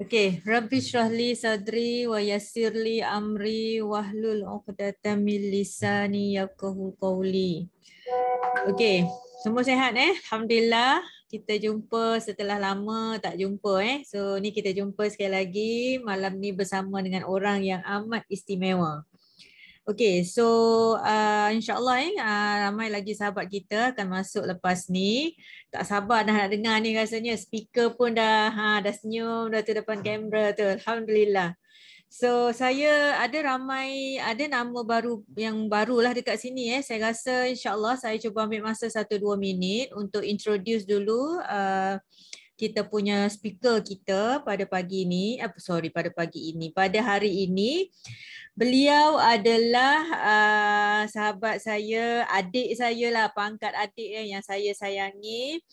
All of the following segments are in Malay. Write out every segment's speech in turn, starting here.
Okey, Rabbi shrah li sadri wa yassir li amri wahlul 'uqdatam min lisani yafqahu qawli. Okey, semua sihat Alhamdulillah. Kita jumpa setelah lama tak jumpa So ni kita jumpa sekali lagi malam ni bersama dengan orang yang amat istimewa. Okey, so insyaAllah ramai lagi sahabat kita akan masuk lepas ni. Tak sabar dah nak dengar ni rasanya. Speaker pun dah senyum dah tu depan kamera tu. Alhamdulillah. So saya ada nama baru yang barulah dekat sini Saya rasa insyaAllah saya cuba ambil masa 1-2 minit untuk introduce dulu kita punya speaker kita pada pagi ini. Pada hari ini. Beliau adalah sahabat saya, adik saya lah, pangkat adik yang saya sayangi,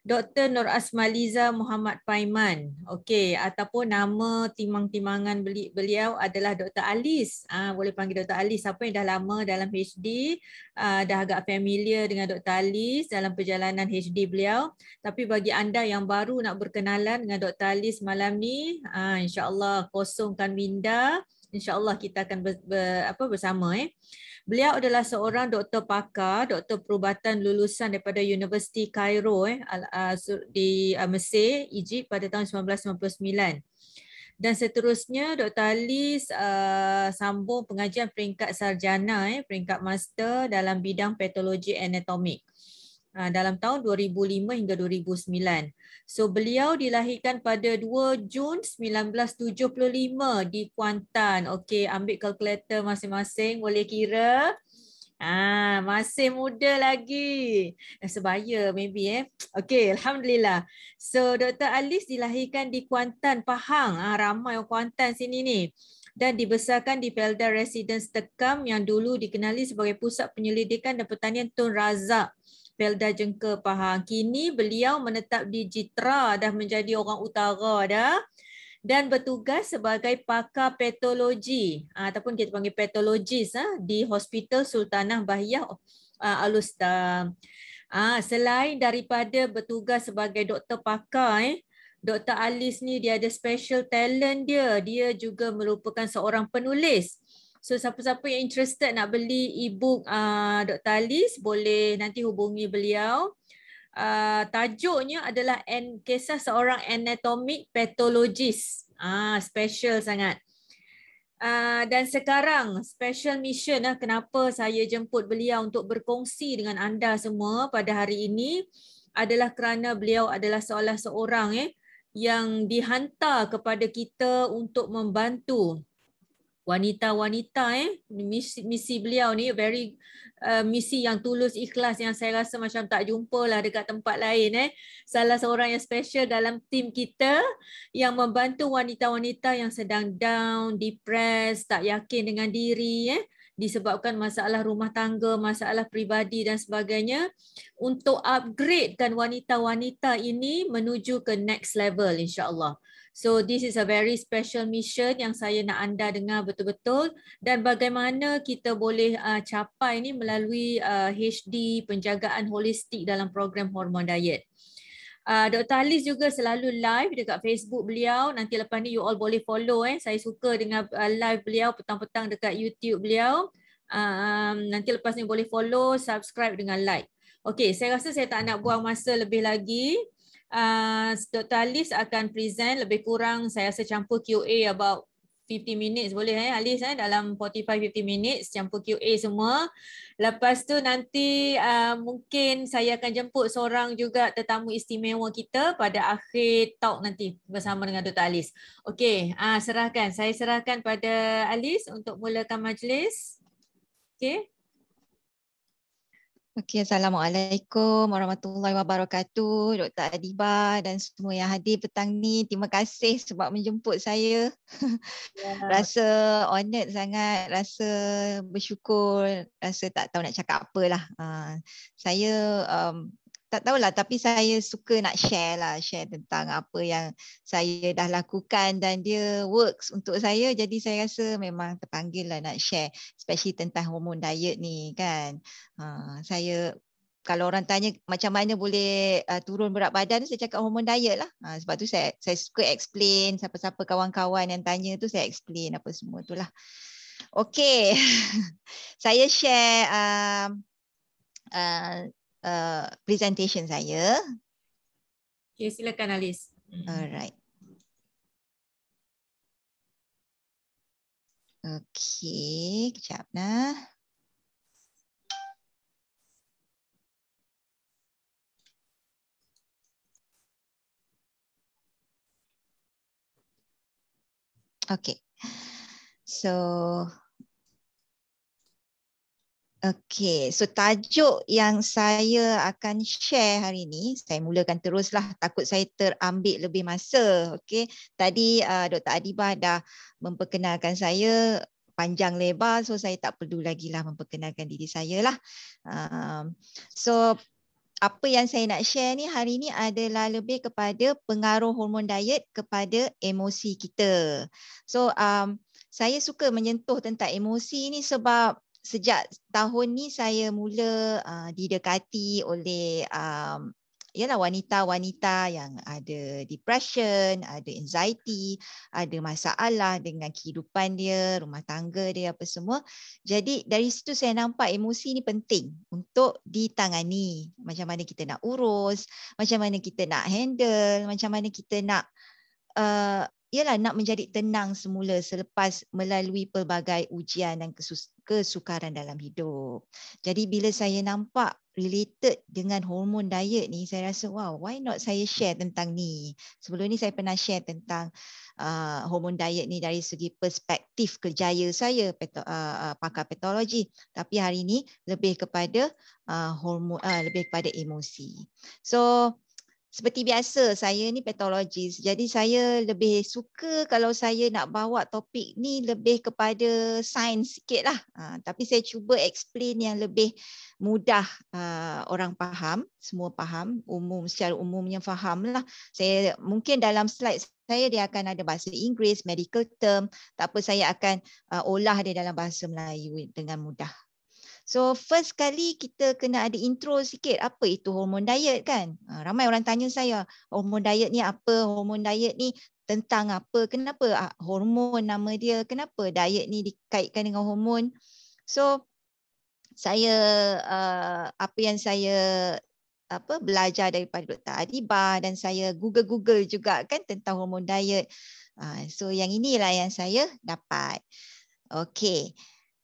Dr. Nur Asmaliza Muhammad Paiman. Okey, ataupun nama timang-timangan beliau adalah Dr. Alis. Boleh panggil Dr. Alis. Siapa yang dah lama dalam HD, dah agak familiar dengan Dr. Alis dalam perjalanan HD beliau. Tapi bagi anda yang baru nak berkenalan dengan Dr. Alis malam ni, insya-Allah kosongkan minda. InsyaAllah kita akan bersama. Beliau adalah seorang doktor pakar, doktor perubatan lulusan daripada Universiti Cairo di Mesir, Egypt pada tahun 1999. Dan seterusnya Dr. Alis sambung pengajian peringkat sarjana, peringkat master dalam bidang patologi anatomik. Dalam tahun 2005 hingga 2009. So beliau dilahirkan pada 2 Jun 1975 di Kuantan. Okey, ambil kalkulator masing-masing boleh kira. Masih muda lagi. Sebaya maybe Okey, alhamdulillah. So Dr. Alis dilahirkan di Kuantan, Pahang. Ramai orang Kuantan sini ni. Dan dibesarkan di Felda Residence Tekam yang dulu dikenali sebagai Pusat Penyelidikan dan Pertanian Tun Razak, Felda Jengka, Pahang. Kini beliau menetap di Jitra, dah menjadi orang utara dah, dan bertugas sebagai pakar patologi ataupun kita panggil patologis di Hospital Sultanah Bahiyah Al-Usta. Selain daripada bertugas sebagai doktor pakar, Dr. Alis ni dia ada special talent dia. Dia juga merupakan seorang penulis. So siapa-siapa yang interested nak beli e-book Dr. Alis boleh nanti hubungi beliau. Tajuknya adalah Kisah Seorang Anatomic Pathologist. Special sangat. Dan sekarang special mission kenapa saya jemput beliau untuk berkongsi dengan anda semua pada hari ini adalah kerana beliau adalah salah seorang yang dihantar kepada kita untuk membantu wanita-wanita misi beliau ni misi yang tulus ikhlas yang saya rasa macam tak jumpalah dekat tempat lain salah seorang yang special dalam tim kita yang membantu wanita-wanita yang sedang down, depressed, tak yakin dengan diri disebabkan masalah rumah tangga, masalah peribadi dan sebagainya, untuk upgradekan wanita-wanita ini menuju ke next level insya-Allah. So this is a very special mission yang saya nak anda dengar betul-betul, dan bagaimana kita boleh capai ni melalui HD, penjagaan holistik dalam program hormon diet. Dr. Alis juga selalu live dekat Facebook beliau. Nanti lepas ni you all boleh follow. Saya suka dengan live beliau petang-petang dekat YouTube beliau. Nanti lepas ni boleh follow, subscribe dengan like. Okey, saya rasa saya tak nak buang masa lebih lagi. Dr. Alis akan present lebih kurang saya rasa campur QA about 50 minutes boleh Alis dalam 45-50 minutes campur QA semua. Lepas tu nanti mungkin saya akan jemput seorang juga tetamu istimewa kita pada akhir talk nanti bersama dengan Dr. Alis. Okey, saya serahkan pada Alis untuk mulakan majlis. Okey. Okey, Assalamualaikum warahmatullahi wabarakatuh, Dr. Adiba dan semua yang hadir petang ni. Terima kasih sebab menjemput saya. Rasa honored sangat, rasa bersyukur, rasa tak tahu nak cakap apalah. Saya tak tahulah, tapi saya suka nak share tentang apa yang saya dah lakukan dan dia works untuk saya. Jadi saya rasa memang terpanggil lah nak share, especially tentang hormon diet ni kan. Saya kalau orang tanya macam mana boleh turun berat badan, saya cakap hormon diet lah. Sebab tu saya suka explain, siapa-siapa kawan-kawan yang tanya tu saya explain apa semua tu lah. Okey. Saya share presentation saya. Okay, silakan Alis. Alright. Okey, kejap lah. Okay, so tajuk yang saya akan share hari ini, saya mulakan teruslah, takut saya terambil lebih masa. Okey, tadi Dr. Adibah dah memperkenalkan saya panjang lebar, so saya tak perlu lagi lah memperkenalkan diri saya lah. So apa yang saya nak share ni hari ni adalah lebih kepada pengaruh hormon diet kepada emosi kita. So saya suka menyentuh tentang emosi ni sebab sejak tahun ni saya mula didekati oleh ialah wanita-wanita yang ada depression, ada anxiety, ada masalah dengan kehidupan dia, rumah tangga dia apa semua. Jadi dari situ saya nampak emosi ni penting untuk ditangani. Macam mana kita nak urus, macam mana kita nak handle, macam mana kita nak ialah nak menjadi tenang semula selepas melalui pelbagai ujian dan kesukaran dalam hidup. Jadi bila saya nampak related dengan hormon diet ni, saya rasa wow, why not saya share tentang ni. Sebelum ni saya pernah share tentang hormon diet ni dari segi perspektif kerjaya saya pakar patologi, tapi hari ni lebih kepada hormon, lebih kepada emosi. So seperti biasa, saya ni patologis. Jadi saya lebih suka kalau saya nak bawa topik ni lebih kepada sains sikit lah. Tapi saya cuba explain yang lebih mudah orang faham, semua faham, secara umumnya faham lah. Saya mungkin dalam slide saya dia akan ada bahasa Inggeris, medical term. Tak apa, saya akan olah dia dalam bahasa Melayu dengan mudah. So first kali kita kena ada intro sikit, apa itu hormon diet kan? Ramai orang tanya saya, hormon diet ni apa? Hormon diet ni tentang apa? Kenapa hormon nama dia? Kenapa diet ni dikaitkan dengan hormon? So saya apa yang saya belajar daripada Dr. Adibah dan saya Google juga kan tentang hormon diet. So yang inilah yang saya dapat. Okey.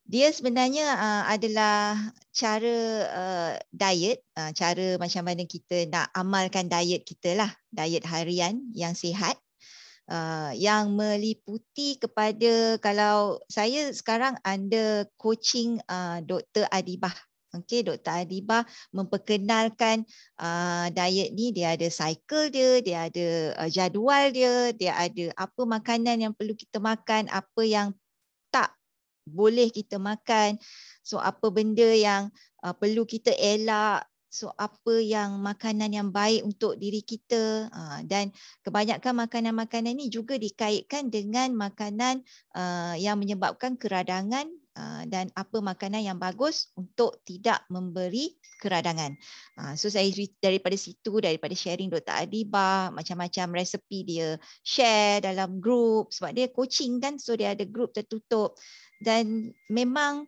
Dia sebenarnya adalah cara diet, cara macam mana kita nak amalkan diet kita lah, diet harian yang sihat, yang meliputi kepada, kalau saya sekarang under coaching Dr. Adibah. Okey, Dr. Adibah memperkenalkan diet ni, dia ada cycle dia ada jadual dia ada apa makanan yang perlu kita makan, apa yang tak boleh kita makan. So apa benda yang perlu kita elak. So apa yang makanan yang baik untuk diri kita. Dan kebanyakan makanan-makanan ni juga dikaitkan dengan makanan yang menyebabkan keradangan dan apa makanan yang bagus untuk tidak memberi keradangan. So saya daripada situ, daripada sharing Dr. Adibah, macam-macam resepi dia share dalam group sebab dia coaching kan, so dia ada group tertutup. Dan memang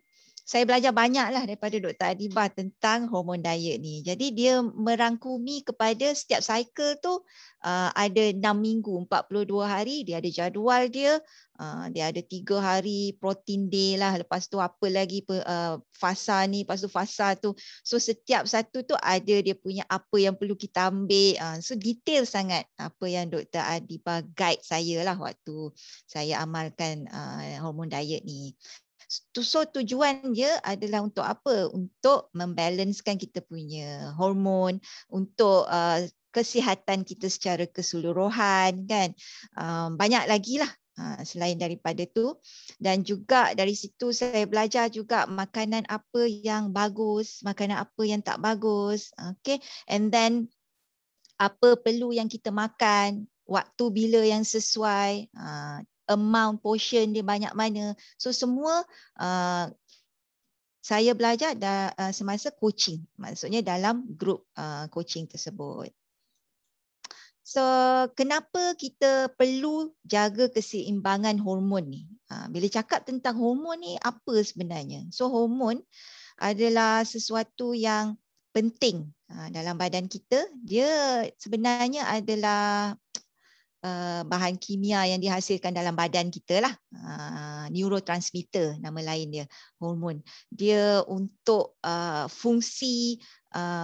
saya belajar banyaklah daripada Dr. Adibah tentang hormon diet ni. Jadi dia merangkumi kepada setiap cycle tu ada 6 minggu, 42 hari, dia ada jadual dia. Dia ada 3 hari protein day lah. Lepas tu apa lagi fasa ni, lepas tu fasa tu. So setiap satu tu ada dia punya apa yang perlu kita ambil. So detail sangat apa yang Dr. Adibah guide saya lah waktu saya amalkan hormon diet ni. So tujuan dia adalah untuk apa? Untuk membalancekan kita punya hormon, untuk kesihatan kita secara keseluruhan kan. Banyak lagi lah selain daripada tu. Dan juga dari situ saya belajar juga makanan apa yang bagus, makanan apa yang tak bagus. Okay. And then apa perlu yang kita makan, waktu bila yang sesuai, amount portion dia banyak mana. So semua saya belajar semasa coaching, maksudnya dalam grup coaching tersebut. So, kenapa kita perlu jaga keseimbangan hormon ni? Bila cakap tentang hormon ni, apa sebenarnya? So, hormon adalah sesuatu yang penting dalam badan kita. Dia sebenarnya adalah bahan kimia yang dihasilkan dalam badan kita lah. Neurotransmitter nama lain dia, hormon. Dia untuk fungsi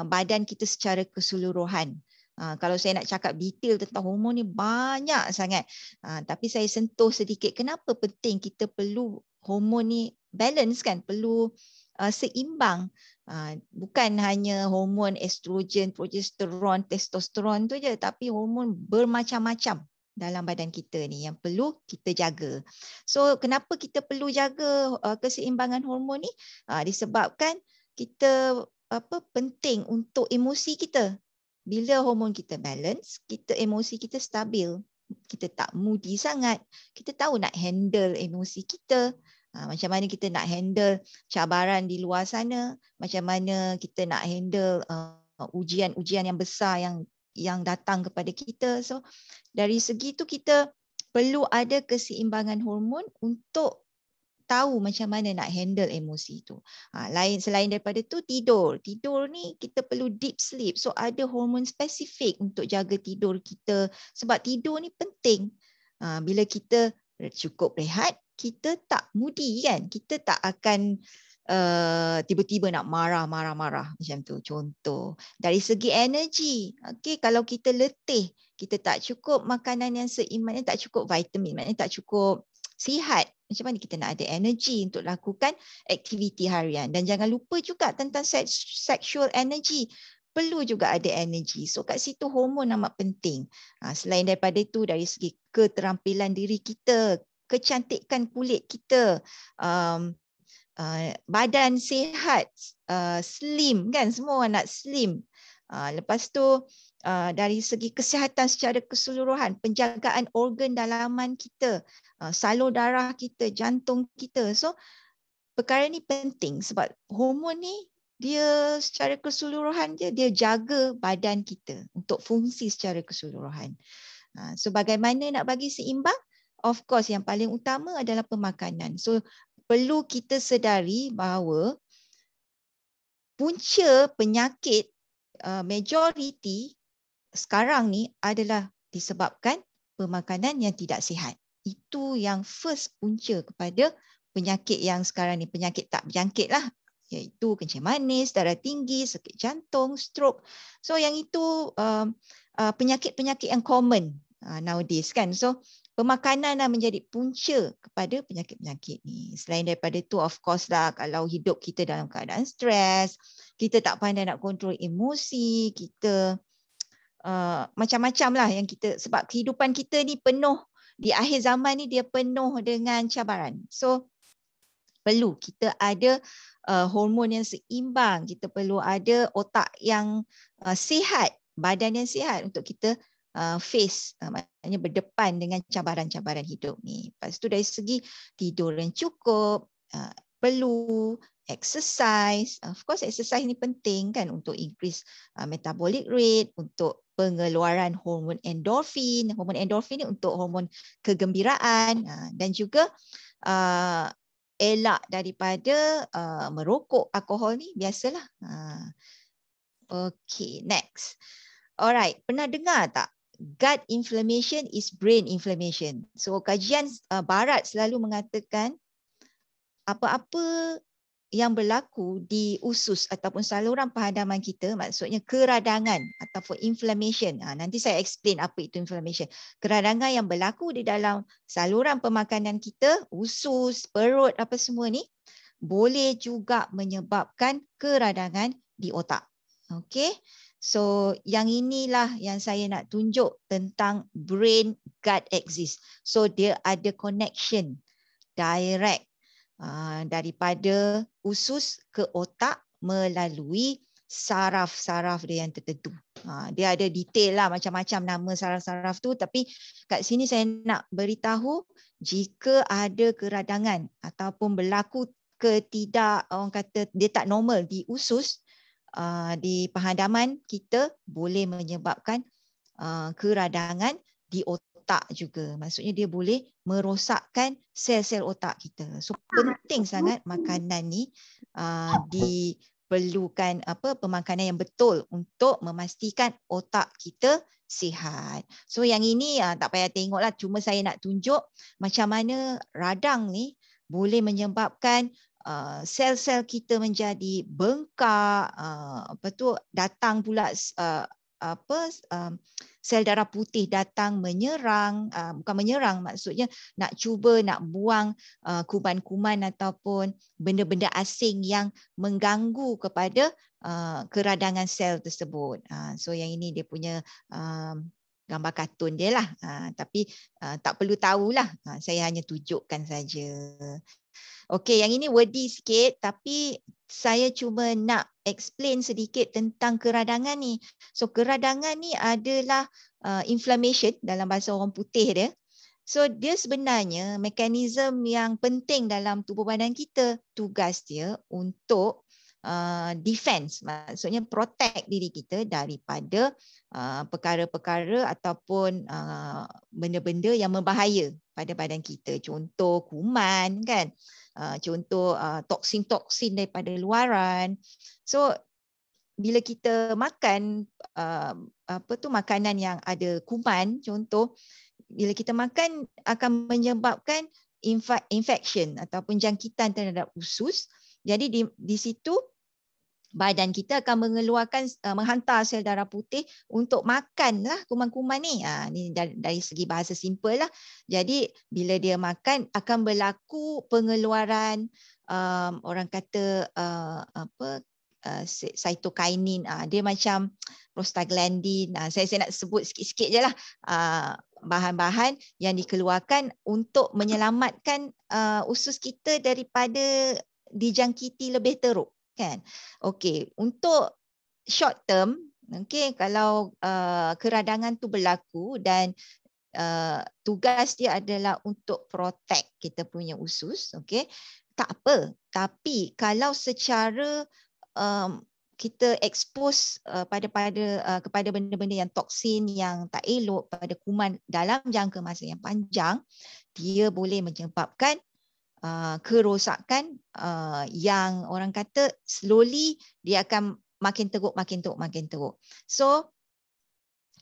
badan kita secara keseluruhan. Kalau saya nak cakap detail tentang hormon ni banyak sangat. Tapi saya sentuh sedikit kenapa penting kita perlu hormon ni balance kan, perlu seimbang. Bukan hanya hormon estrogen, progesteron, testosteron tu je, tapi hormon bermacam-macam dalam badan kita ni yang perlu kita jaga. So kenapa kita perlu jaga keseimbangan hormon ni? Disebabkan kita penting untuk emosi kita. Bila hormon kita balance, kita emosi kita stabil. Kita tak moody sangat. Kita tahu nak handle emosi kita. Macam mana kita nak handle cabaran di luar sana. Macam mana kita nak handle ujian-ujian yang besar yang datang kepada kita. So dari segi tu kita perlu ada keseimbangan hormon untuk tahu macam mana nak handle emosi tu. Selain daripada tu tidur. Tidur ni kita perlu deep sleep. So ada hormon spesifik untuk jaga tidur kita. Sebab tidur ni penting. Bila kita cukup rehat, kita tak moody kan. Kita tak akan tiba-tiba nak marah macam tu. Contoh. Dari segi energi. Okay, kalau kita letih, kita tak cukup makanan yang seimbang, tak cukup vitamin, maknanya tak cukup sihat. Macam mana kita nak ada energi untuk lakukan aktiviti harian. Dan jangan lupa juga tentang sexual energy. Perlu juga ada energi. So kat situ hormon amat penting. Selain daripada itu, dari segi keterampilan diri kita, kecantikan kulit kita, badan sihat, slim kan, semua orang nak slim. Lepas tu dari segi kesihatan secara keseluruhan, penjagaan organ dalaman kita, salur darah kita, jantung kita. So perkara ni penting sebab hormon ni dia secara keseluruhan dia jaga badan kita untuk fungsi secara keseluruhan. So bagaimana nak bagi seimbang? Of course yang paling utama adalah pemakanan. So perlu kita sedari bahawa punca penyakit majoriti sekarang ni adalah disebabkan pemakanan yang tidak sihat. Itu yang first punca kepada penyakit yang sekarang ni, penyakit tak berjangkit lah. Iaitu kencing manis, darah tinggi, sakit jantung, stroke. So yang itu penyakit-penyakit yang common nowadays kan. So pemakanan dah menjadi punca kepada penyakit-penyakit ni. Selain daripada tu, of course lah, kalau hidup kita dalam keadaan stres, kita tak pandai nak kontrol emosi, kita macam-macam lah yang kita, sebab kehidupan kita ni penuh, di akhir zaman ni dia penuh dengan cabaran. So perlu kita ada hormon yang seimbang, kita perlu ada otak yang sihat, badan yang sihat untuk kita face, maknanya berdepan dengan cabaran-cabaran hidup ni. Lepas tu dari segi tidur yang cukup, perlu exercise. Of course exercise ni penting kan untuk increase metabolic rate, untuk pengeluaran hormon endorfin. Hormon endorfin ni untuk hormon kegembiraan, dan juga elak daripada merokok, alkohol ni biasalah. Okay, next. Alright, pernah dengar tak? Gut inflammation is brain inflammation. So kajian barat selalu mengatakan apa-apa yang berlaku di usus ataupun saluran penghadaman kita, maksudnya keradangan ataupun inflammation. Nanti saya explain apa itu inflammation. Keradangan yang berlaku di dalam saluran pemakanan kita, usus, perut, apa semua ni, boleh juga menyebabkan keradangan di otak. Okay. So yang inilah yang saya nak tunjuk tentang brain gut axis. So dia ada connection direct daripada usus ke otak melalui saraf-saraf dia yang tertentu. Dia ada detail lah macam-macam nama saraf-saraf tu, tapi kat sini saya nak beritahu jika ada keradangan ataupun berlaku orang kata dia tak normal di usus, di penghadaman kita boleh menyebabkan keradangan di otak juga. Maksudnya dia boleh merosakkan sel-sel otak kita. So penting sangat makanan ni diperlukan pemakanan yang betul untuk memastikan otak kita sihat. So yang ini tak payah tengoklah, cuma saya nak tunjuk macam mana radang ni boleh menyebabkan sel-sel kita menjadi bengkak, datang pula sel darah putih datang menyerang, bukan menyerang, maksudnya nak cuba nak buang kuman-kuman ataupun benda-benda asing yang mengganggu kepada keradangan sel tersebut. So yang ini dia punya gambar kartun dia lah, tapi tak perlu tahulah, saya hanya tunjukkan saja. Okey, yang ini wordy sikit tapi saya cuma nak explain sedikit tentang keradangan ni. So keradangan ni adalah inflammation dalam bahasa orang putih dia. So dia sebenarnya mekanisme yang penting dalam tubuh badan kita. Tugas dia untuk defense, maksudnya protect diri kita daripada perkara-perkara ataupun benda-benda yang berbahaya pada badan kita. Contoh kuman kan. Contoh toksin-toksin daripada luaran. So bila kita makan makanan yang ada kuman, contoh bila kita makan akan menyebabkan infection ataupun jangkitan terhadap usus. Jadi di situ badan kita akan mengeluarkan, menghantar sel darah putih untuk makanlah kuman-kuman ni. Ni dari segi bahasa simple lah. Jadi bila dia makan akan berlaku pengeluaran orang kata cytokinin. Dia macam prostaglandin. Saya nak sebut sikit-sikit je lah. Bahan-bahan yang dikeluarkan untuk menyelamatkan usus kita daripada dijangkiti lebih teruk. Kan? Okey, untuk short term, okey, kalau keradangan tu berlaku dan tugas dia adalah untuk protect kita punya usus, okey, tak apa. Tapi kalau secara kita expose kepada benda-benda yang toksin yang tak elok pada kuman dalam jangka masa yang panjang, dia boleh menyebabkan kerosakan yang orang kata slowly dia akan makin teruk. So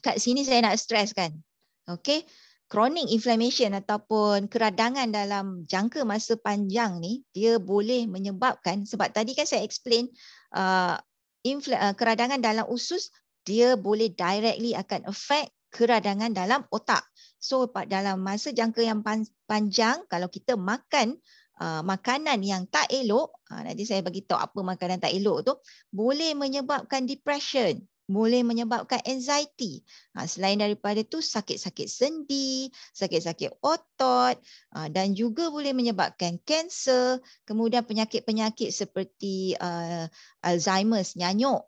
kat sini saya nak stresskan, okay, chronic inflammation ataupun keradangan dalam jangka masa panjang ni dia boleh menyebabkan, sebab tadi kan saya explain keradangan dalam usus dia boleh directly akan affect keradangan dalam otak. So dalam masa jangka yang panjang, kalau kita makan makanan yang tak elok, nanti saya bagi tahu apa makanan tak elok tu, boleh menyebabkan depression, boleh menyebabkan anxiety. Selain daripada tu sakit-sakit sendi, sakit-sakit otot, dan juga boleh menyebabkan kanser, kemudian penyakit-penyakit seperti Alzheimer's, nyanyuk,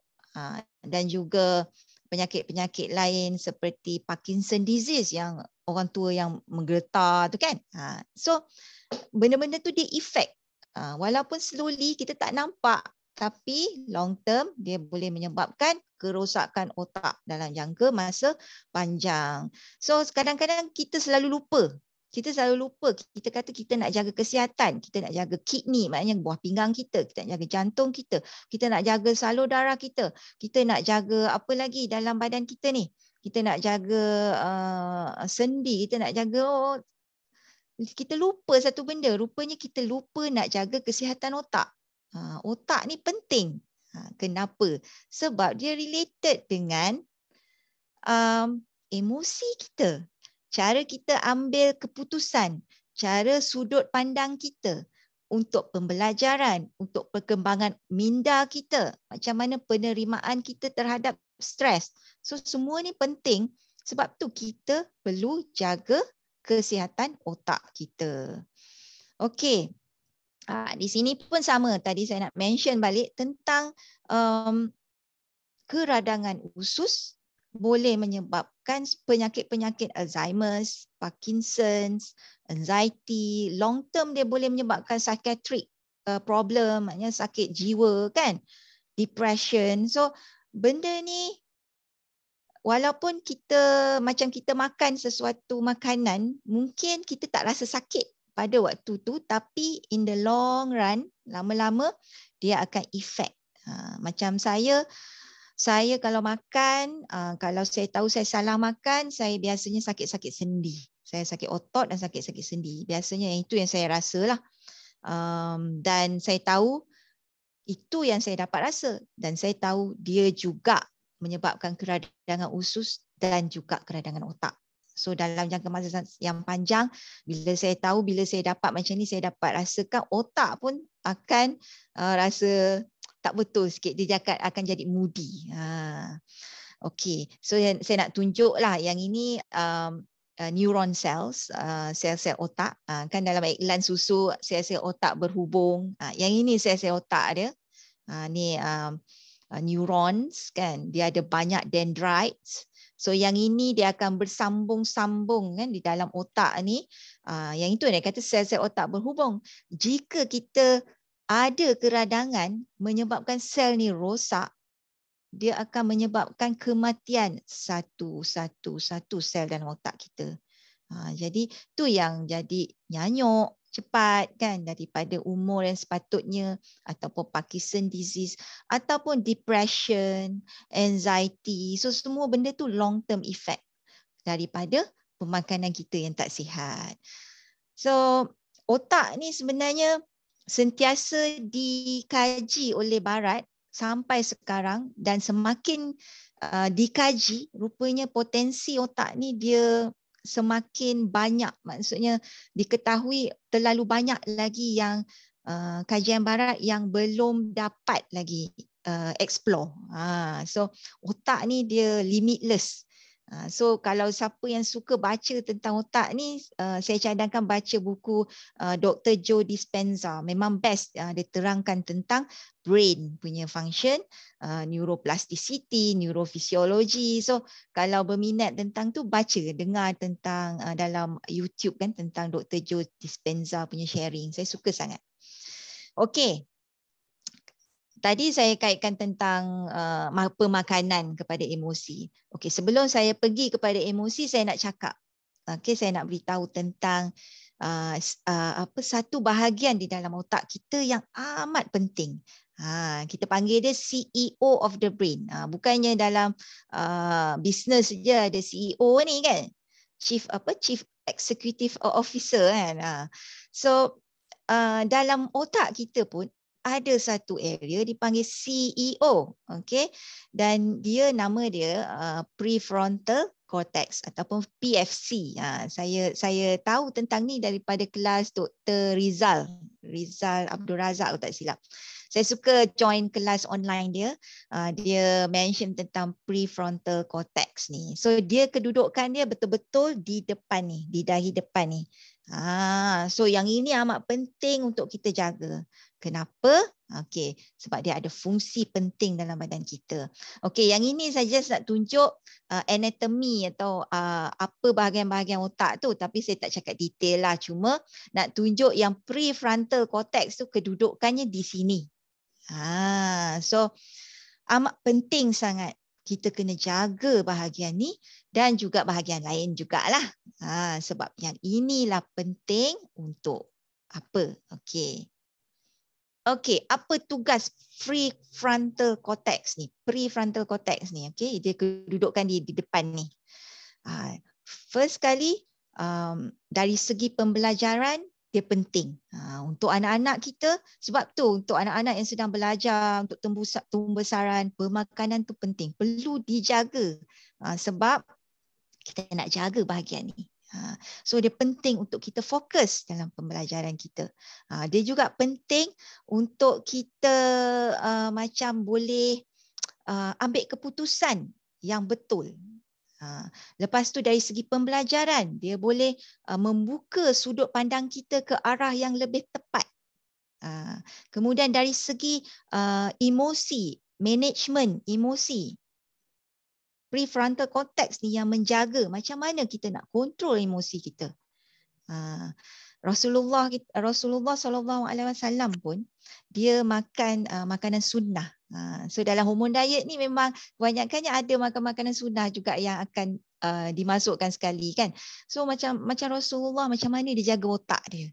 dan juga penyakit-penyakit lain seperti Parkinson disease yang orang tua yang menggeletar tu kan. So benda-benda tu dia effect. Walaupun slowly kita tak nampak, tapi long term dia boleh menyebabkan kerosakan otak dalam jangka masa panjang. So kadang-kadang kita selalu lupa. Kita kata kita nak jaga kesihatan, kita nak jaga kidney, maknanya buah pinggang kita nak jaga jantung kita nak jaga salur darah kita nak jaga apa lagi dalam badan kita ni. Kita nak jaga sendi, kita nak jaga kita lupa satu benda, rupanya kita lupa nak jaga kesihatan otak. Otak ni penting. Kenapa? Sebab dia related dengan emosi kita. Cara kita ambil keputusan, cara sudut pandang kita untuk pembelajaran, untuk perkembangan minda kita, macam mana penerimaan kita terhadap stres. So semua ni penting, sebab tu kita perlu jaga kesihatan otak kita. Okey. Di sini pun sama, tadi saya nak mention balik tentang keradangan usus boleh menyebabkan penyakit-penyakit Alzheimer's, Parkinson's, anxiety, long term dia boleh menyebabkan psychiatric problem, maknanya sakit jiwa kan, depression. So benda ni walaupun kita macam kita makan sesuatu makanan, mungkin kita tak rasa sakit pada waktu tu, tapi in the long run, lama-lama dia akan efek. Macam saya kalau makan, kalau saya tahu saya salah makan, saya biasanya sakit-sakit sendi. Saya sakit otot dan sakit-sakit sendi. Biasanya itu yang saya rasa lah. Dan saya tahu itu yang saya dapat rasa. Dan saya tahu dia juga menyebabkan keradangan usus dan juga keradangan otak. So dalam jangka masa yang panjang, bila saya tahu, bila saya dapat macam ni, saya dapat rasakan otak pun akan rasa tak betul sikit. Dia akan jadi moody. Okay, so saya nak tunjuk lah yang ini neuron cells, sel-sel otak. Kan dalam iklan susu, sel-sel otak berhubung. Yang ini sel-sel otak dia. Ni neurons kan, dia ada banyak dendrites. So yang ini dia akan bersambung-sambung kan di dalam otak ni. Yang itu dia kata sel-sel otak berhubung. Jika kita ada keradangan menyebabkan sel ni rosak, dia akan menyebabkan kematian satu sel dalam otak kita. Jadi tu yang jadi nyanyuk cepat kan daripada umur yang sepatutnya, ataupun Parkinson disease, ataupun depression, anxiety. So semua benda tu long term effect daripada pemakanan kita yang tak sihat. So otak ni sebenarnya sentiasa dikaji oleh Barat sampai sekarang, dan semakin dikaji, rupanya potensi otak ni dia semakin banyak. Maksudnya diketahui terlalu banyak lagi yang kajian Barat yang belum dapat lagi explore. So otak ni dia limitless. So kalau siapa yang suka baca tentang otak ni, saya cadangkan baca buku Dr. Joe Dispenza. Memang best, dia terangkan tentang brain punya function, neuroplasticity, neurofisiologi. So kalau berminat tentang tu, baca, dengar tentang dalam YouTube kan tentang Dr. Joe Dispenza punya sharing. Saya suka sangat. Okey. Tadi saya kaitkan tentang pemakanan kepada emosi. Okey, sebelum saya pergi kepada emosi, saya nak cakap. Okey, saya nak beritahu tentang satu bahagian di dalam otak kita yang amat penting. Kita panggil dia CEO of the brain. Bukannya dalam business saja ada CEO ni kan. Chief Executive Officer kan. So dalam otak kita pun ada satu area dipanggil CEO, okey, dan dia nama dia prefrontal cortex ataupun PFC. Saya tahu tentang ni daripada kelas Dr. Rizal Abdul Razak, tak silap. Saya suka join kelas online dia. Dia mention tentang prefrontal cortex ni. So dia kedudukan dia betul-betul di depan ni, di dahi depan ni. So yang ini amat penting untuk kita jaga. Kenapa? Okey, sebab dia ada fungsi penting dalam badan kita. Okey, yang ini saja nak tunjuk anatomi atau apa bahagian-bahagian otak tu, tapi saya tak cakap detail lah, cuma nak tunjuk yang prefrontal cortex tu kedudukannya di sini. So amat penting sangat kita kena jaga bahagian ni dan juga bahagian lain jugalah. Sebab yang inilah penting untuk apa? Okey. Okey, apa tugas prefrontal cortex ni? Prefrontal cortex ni, okey, dia kedudukan di depan ni. First kali, dari segi pembelajaran, dia penting untuk anak-anak kita. Sebab tu untuk anak-anak yang sedang belajar untuk pembesaran, pemakanan tu penting, perlu dijaga sebab kita nak jaga bahagian ni. So dia penting untuk kita fokus dalam pembelajaran kita. Dia juga penting untuk kita macam boleh ambil keputusan yang betul. Lepas tu dari segi pembelajaran, dia boleh membuka sudut pandang kita ke arah yang lebih tepat. Kemudian dari segi emosi, manajemen emosi, prefrontal cortex ni yang menjaga macam mana kita nak kontrol emosi kita. Rasulullah SAW pun dia makan makanan sunnah. So dalam hormon diet ni memang kebanyakannya ada makan makanan sunnah juga yang akan dimasukkan sekali kan. So macam Rasulullah, macam mana dia jaga otak dia.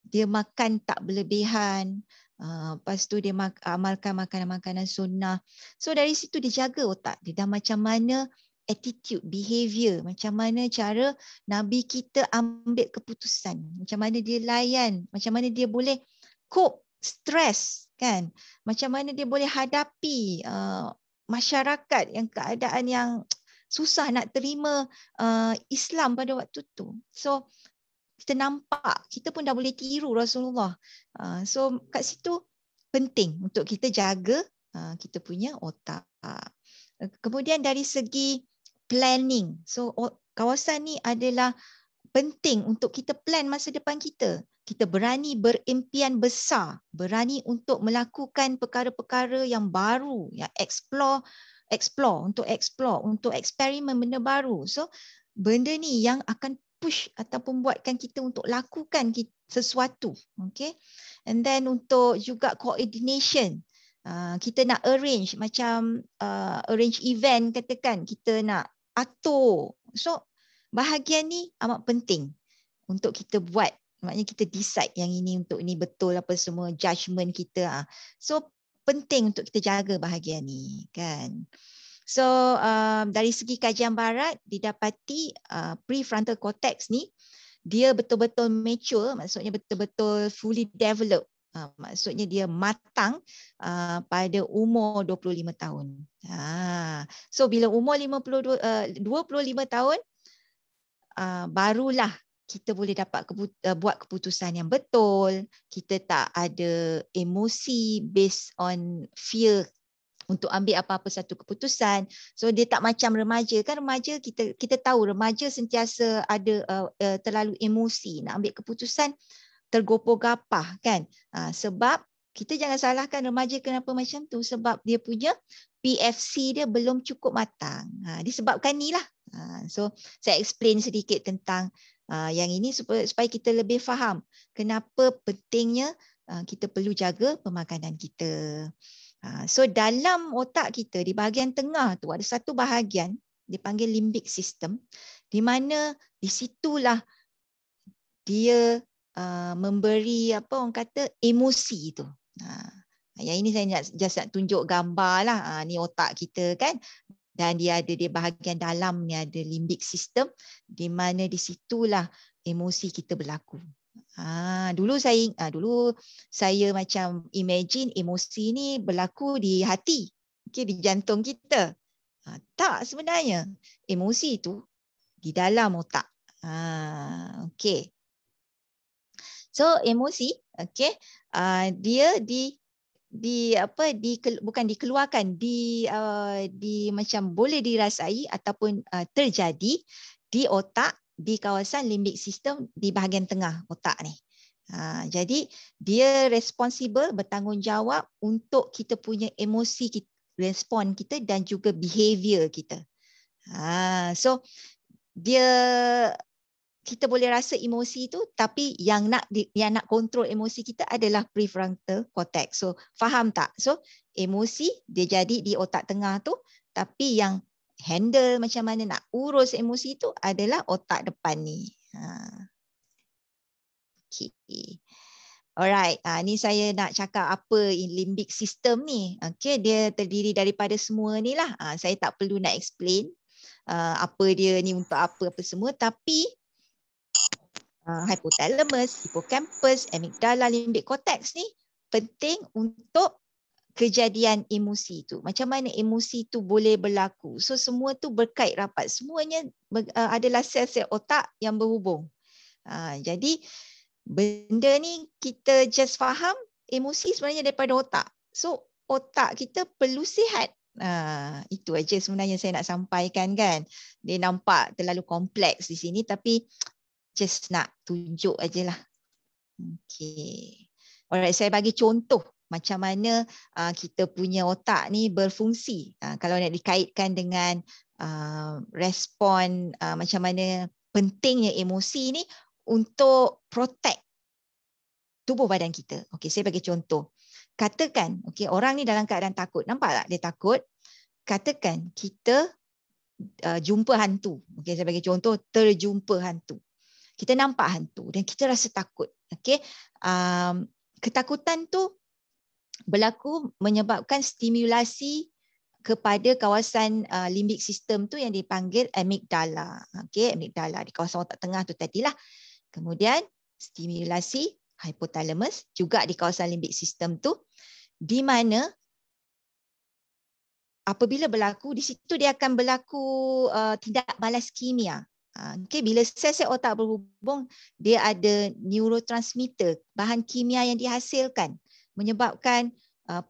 Dia makan tak berlebihan. Lepas tu dia amalkan makanan-makanan sunnah. So dari situ dia jaga otak dia. Dan macam mana attitude, behavior, macam mana cara Nabi kita ambil keputusan, macam mana dia layan, macam mana dia boleh cope stres kan, macam mana dia boleh hadapi masyarakat yang keadaan yang susah nak terima Islam pada waktu tu. So kita nampak, kita pun dah boleh tiru Rasulullah. So kat situ penting untuk kita jaga kita punya otak. Kemudian dari segi planning. So kawasan ni adalah penting untuk kita plan masa depan kita. Kita berani berimpian besar, berani untuk melakukan perkara-perkara yang baru, yang explore, untuk eksperimen benda baru. So benda ni yang akan push ataupun buatkan kita untuk lakukan sesuatu. Okay. And then untuk juga coordination. Kita nak arrange macam arrange event, katakan kita nak atur. So bahagian ni amat penting untuk kita buat. Maknanya kita decide yang ini untuk ini betul apa semua, judgement kita. So penting untuk kita jaga bahagian ni kan. So dari segi kajian barat didapati prefrontal cortex ni dia betul-betul mature, maksudnya betul-betul fully developed. Maksudnya dia matang pada umur 25 tahun. So bila umur 25 tahun barulah kita boleh dapat buat keputusan yang betul. Kita tak ada emosi based on fear untuk ambil apa-apa satu keputusan. So dia tak macam remaja. Kan remaja kita tahu remaja sentiasa ada terlalu emosi. Nak ambil keputusan tergopoh-gapah kan. Sebab kita jangan salahkan remaja kenapa macam tu. Sebab dia punya PFC dia belum cukup matang. Disebabkan ni lah. So saya explain sedikit tentang yang ini supaya kita lebih faham kenapa pentingnya kita perlu jaga pemakanan kita. So dalam otak kita di bahagian tengah tu ada satu bahagian dipanggil limbic system, di mana di situlah dia memberi apa orang kata emosi tu. Yang ini saya nak tunjuk gambar lah. Ni otak kita kan. Dan dia ada di bahagian dalam ni ada limbic system, di mana di situlah emosi kita berlaku. Dulu saya macam imagine emosi ni berlaku di hati, okay, di jantung kita. Tak, sebenarnya emosi tu di dalam otak. Okay. So emosi, okay, dia bukan dikeluarkan, macam boleh dirasai ataupun terjadi di otak, di kawasan limbic system di bahagian tengah otak ni. Jadi dia responsible, bertanggungjawab untuk kita punya emosi, respon kita dan juga behavior kita. So kita boleh rasa emosi tu, tapi yang nak kontrol emosi kita adalah prefrontal cortex. So faham tak? So emosi dia jadi di otak tengah tu, tapi yang handle macam mana nak urus emosi tu adalah otak depan ni. Okay. Alright, ni saya nak cakap apa limbic system ni. Okay, dia terdiri daripada semua ni lah. Saya tak perlu nak explain apa dia ni untuk apa semua, tapi hypothalamus, hippocampus, amygdala, limbic cortex ni penting untuk kejadian emosi tu. Macam mana emosi tu boleh berlaku. So semua tu berkait rapat. Semuanya adalah sel-sel otak yang berhubung. Jadi benda ni kita just faham emosi sebenarnya daripada otak. So otak kita perlu sihat. Itu aja sebenarnya saya nak sampaikan kan. Dia nampak terlalu kompleks di sini tapi just nak tunjuk ajalah. Okay. Alright, saya bagi contoh macam mana kita punya otak ni berfungsi. Kalau nak dikaitkan dengan respon macam mana pentingnya emosi ni, untuk protect tubuh badan kita. Okey, saya bagi contoh. Katakan, okey, orang ni dalam keadaan takut. Nampak tak dia takut? Katakan kita jumpa hantu. Okey, saya bagi contoh, terjumpa hantu. Kita nampak hantu dan kita rasa takut. Okey, ketakutan tu berlaku menyebabkan stimulasi kepada kawasan limbik sistem tu yang dipanggil amigdala. Okey, amigdala di kawasan otak tengah tu tadilah. Kemudian stimulasi hypothalamus juga di kawasan limbik sistem tu, di mana apabila berlaku, di situ dia akan berlaku tindak balas kimia. Okay, bila sel-sel otak berhubung, dia ada neurotransmitter, bahan kimia yang dihasilkan menyebabkan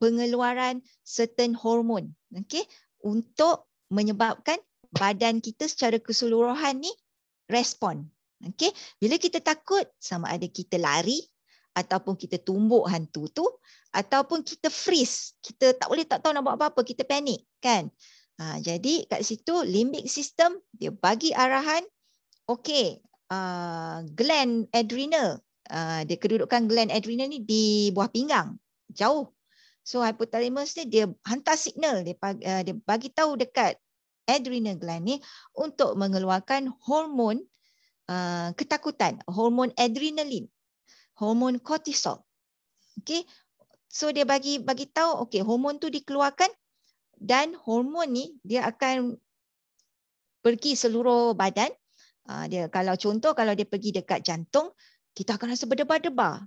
pengeluaran certain hormon, okay, untuk menyebabkan badan kita secara keseluruhan ni respon. Okay, bila kita takut, sama ada kita lari ataupun kita tumbuk hantu tu, ataupun kita freeze, kita tak tahu nak buat apa-apa, kita panik kan. Jadi kat situ limbic system dia bagi arahan, okey, gland adrenal, dia kedudukan gland adrenal ni di buah pinggang, jauh. So hypothalamus ni dia hantar signal, dia bagi tahu dekat adrenal gland ni untuk mengeluarkan hormon ketakutan, hormon adrenalin, hormon kortisol. Okey. So dia bagi tahu, okey, hormon tu dikeluarkan dan hormon ni dia akan pergi seluruh badan. Dia kalau dia pergi dekat jantung, kita akan rasa berdebar-debar.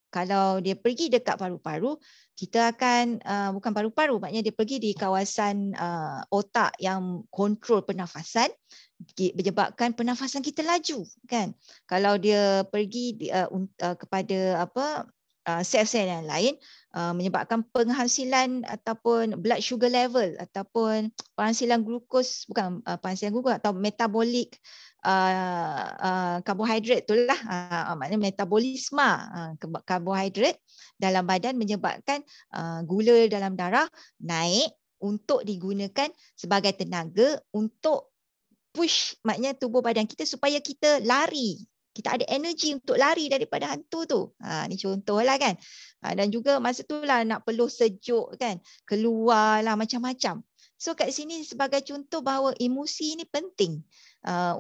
Kalau dia pergi dekat paru-paru, kita akan bukan paru-paru, maknanya dia pergi di kawasan otak yang kontrol pernafasan, menyebabkan pernafasan kita laju kan. Kalau dia pergi kepada sel-sel yang lain, menyebabkan penghasilan ataupun blood sugar level ataupun penghasilan glukos, bukan penghasilan glukos atau metabolic karbohidrat itulah, maknanya metabolisme karbohidrat dalam badan menyebabkan gula dalam darah naik untuk digunakan sebagai tenaga untuk push, maknanya tubuh badan kita supaya kita lari. Kita ada energi untuk lari daripada hantu tu. Ni contohlah kan. Dan juga masa tu lah nak peluh sejuk kan. Keluarlah macam-macam. So kat sini sebagai contoh bahawa emosi ni penting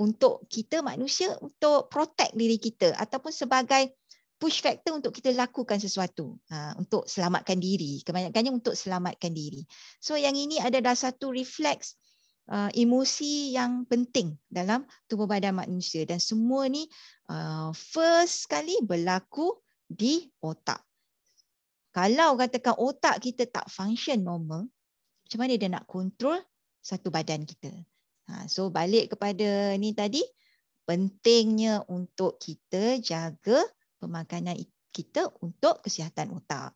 untuk kita manusia untuk protect diri kita ataupun sebagai push factor untuk kita lakukan sesuatu untuk selamatkan diri. Kebanyakannya untuk selamatkan diri. So yang ini adalah satu refleks emosi yang penting dalam tubuh badan manusia dan semua ni first sekali berlaku di otak. Kalau katakan otak kita tak function normal, macam mana dia nak kontrol satu badan kita? So balik kepada ni tadi, pentingnya untuk kita jaga pemakanan kita untuk kesihatan otak.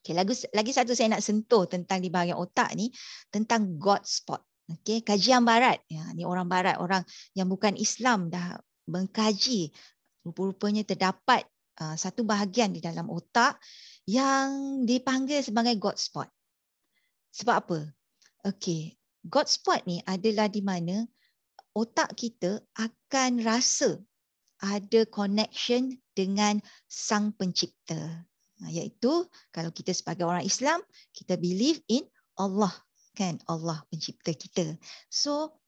Okay, lagi satu saya nak sentuh tentang di bahagian otak ni, tentang God spot. Okay, kajian barat, ni orang barat, orang yang bukan Islam dah mengkaji, rupa-rupanya terdapat satu bahagian di dalam otak yang dipanggil sebagai God spot. Sebab apa? Okay, God spot ni adalah di mana otak kita akan rasa ada connection dengan Sang Pencipta. Iaitu kalau kita sebagai orang Islam, kita believe in Allah. Kan, Allah pencipta kita. So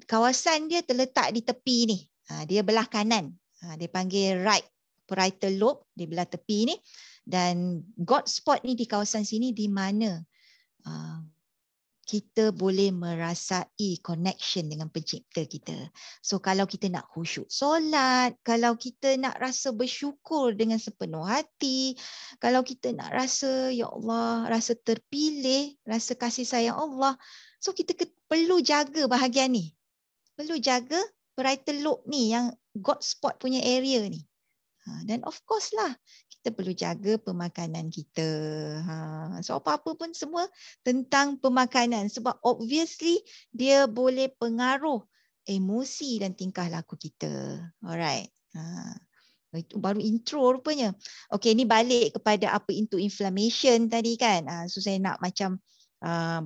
kawasan dia terletak di tepi ni. Dia belah kanan. Dia panggil right parietal lobe, di belah tepi ni. Dan God spot ni di kawasan sini di mana kita boleh merasai connection dengan pencipta kita. So kalau kita nak khusyuk solat, kalau kita nak rasa bersyukur dengan sepenuh hati, kalau kita nak rasa ya Allah, rasa terpilih, rasa kasih sayang Allah, so kita perlu jaga bahagian ni. Perlu jaga parietal lobe ni yang God spot punya area ni. Dan of course lah, kita perlu jaga pemakanan kita. So apa-apa pun semua tentang pemakanan. Sebab obviously dia boleh pengaruh emosi dan tingkah laku kita. Alright. Itu baru intro rupanya. Okay, ni balik kepada apa itu inflammation tadi kan. So saya nak macam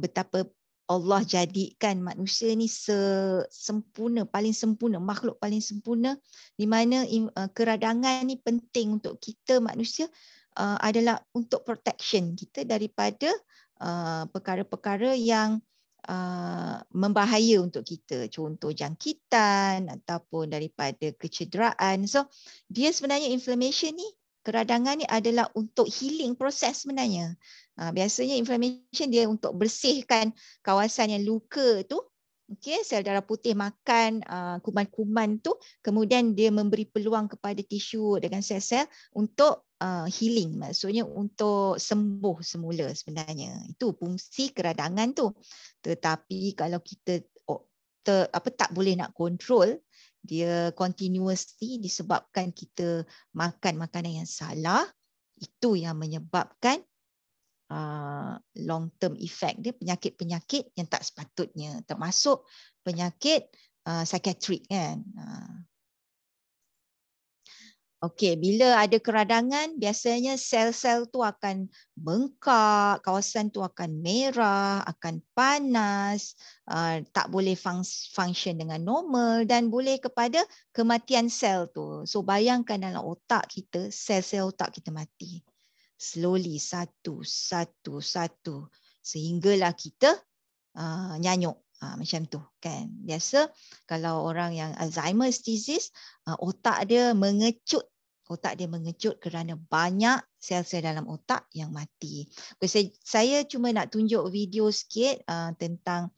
betapa Allah jadikan manusia ni sempurna, paling sempurna, makhluk paling sempurna, di mana keradangan ni penting untuk kita manusia adalah untuk protection kita daripada perkara-perkara yang membahaya untuk kita, contoh jangkitan ataupun daripada kecederaan. So dia sebenarnya inflammation ni, keradangan ni adalah untuk healing proses sebenarnya. Biasanya inflammation dia untuk bersihkan kawasan yang luka tu. Okey, sel darah putih makan kuman-kuman tu, kemudian dia memberi peluang kepada tisu dengan sel-sel untuk healing, maksudnya untuk sembuh semula sebenarnya. Itu fungsi keradangan tu. Tetapi kalau kita tak boleh nak kontrol, dia continuously disebabkan kita makan makanan yang salah, itu yang menyebabkan long term effect dia, penyakit-penyakit yang tak sepatutnya, termasuk penyakit psikiatrik kan. Okey, bila ada keradangan, biasanya sel-sel tu akan bengkak, kawasan tu akan merah, akan panas, tak boleh function dengan normal dan boleh kepada kematian sel tu. So bayangkan dalam otak kita, sel-sel otak kita mati. Slowly, satu, sehinggalah kita nyanyuk. Macam tu kan. Biasa kalau orang yang Alzheimer's disease, otak dia mengecut kerana banyak sel-sel dalam otak yang mati. Saya cuma nak tunjuk video sikit tentang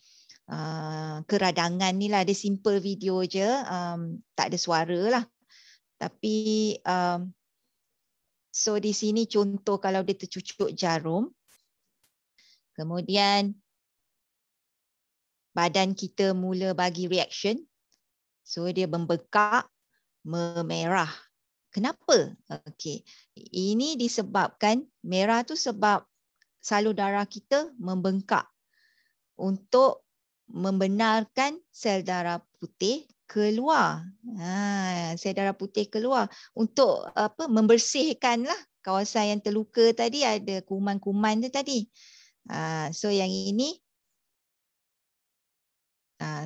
keradangan ni lah. Dia simple video je, tak ada suara lah. Tapi so di sini contoh kalau dia tercucuk jarum, kemudian badan kita mula bagi reaction, so dia membengkak, memerah. Kenapa? Okey, ini disebabkan merah tu sebab salur darah kita membengkak untuk membenarkan sel darah putih keluar. Sel darah putih keluar untuk membersihkanlah kawasan yang terluka tadi, ada kuman-kuman tu tadi. So yang ini,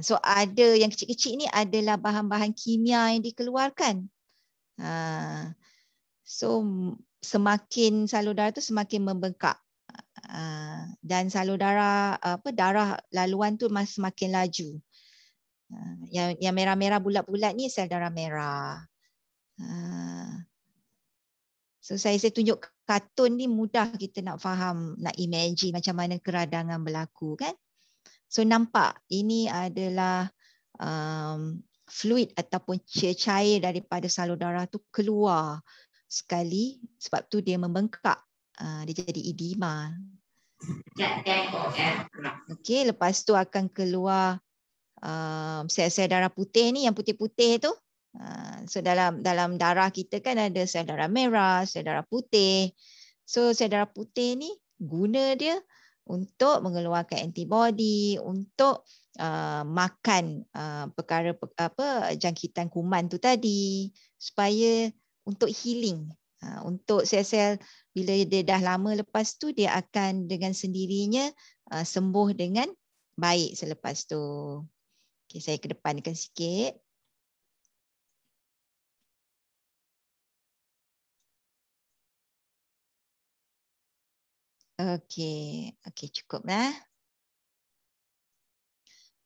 so ada yang kecil-kecil ni adalah bahan-bahan kimia yang dikeluarkan. So semakin salur darah tu semakin membengkak. Dan salur darah darah laluan tu semakin laju. Yang merah-merah bulat-bulat ni sel darah merah. So saya tunjuk kartun ni mudah kita nak faham, nak imagine macam mana keradangan berlaku kan. So nampak ini adalah fluid ataupun cair daripada salur darah tu keluar sekali, sebab tu dia membengkak. Dia jadi edema. Okey, lepas tu akan keluar sel-sel darah putih ni, yang putih-putih tu. So dalam darah kita kan ada sel darah merah, sel darah putih. So sel darah putih ni guna dia untuk mengeluarkan antibody, untuk makan perkara jangkitan kuman tu tadi, supaya untuk healing, untuk sel-sel bila dia dah lama lepas tu dia akan dengan sendirinya sembuh dengan baik selepas tu. Okay, saya kedepankan sikit. Okey, cukuplah.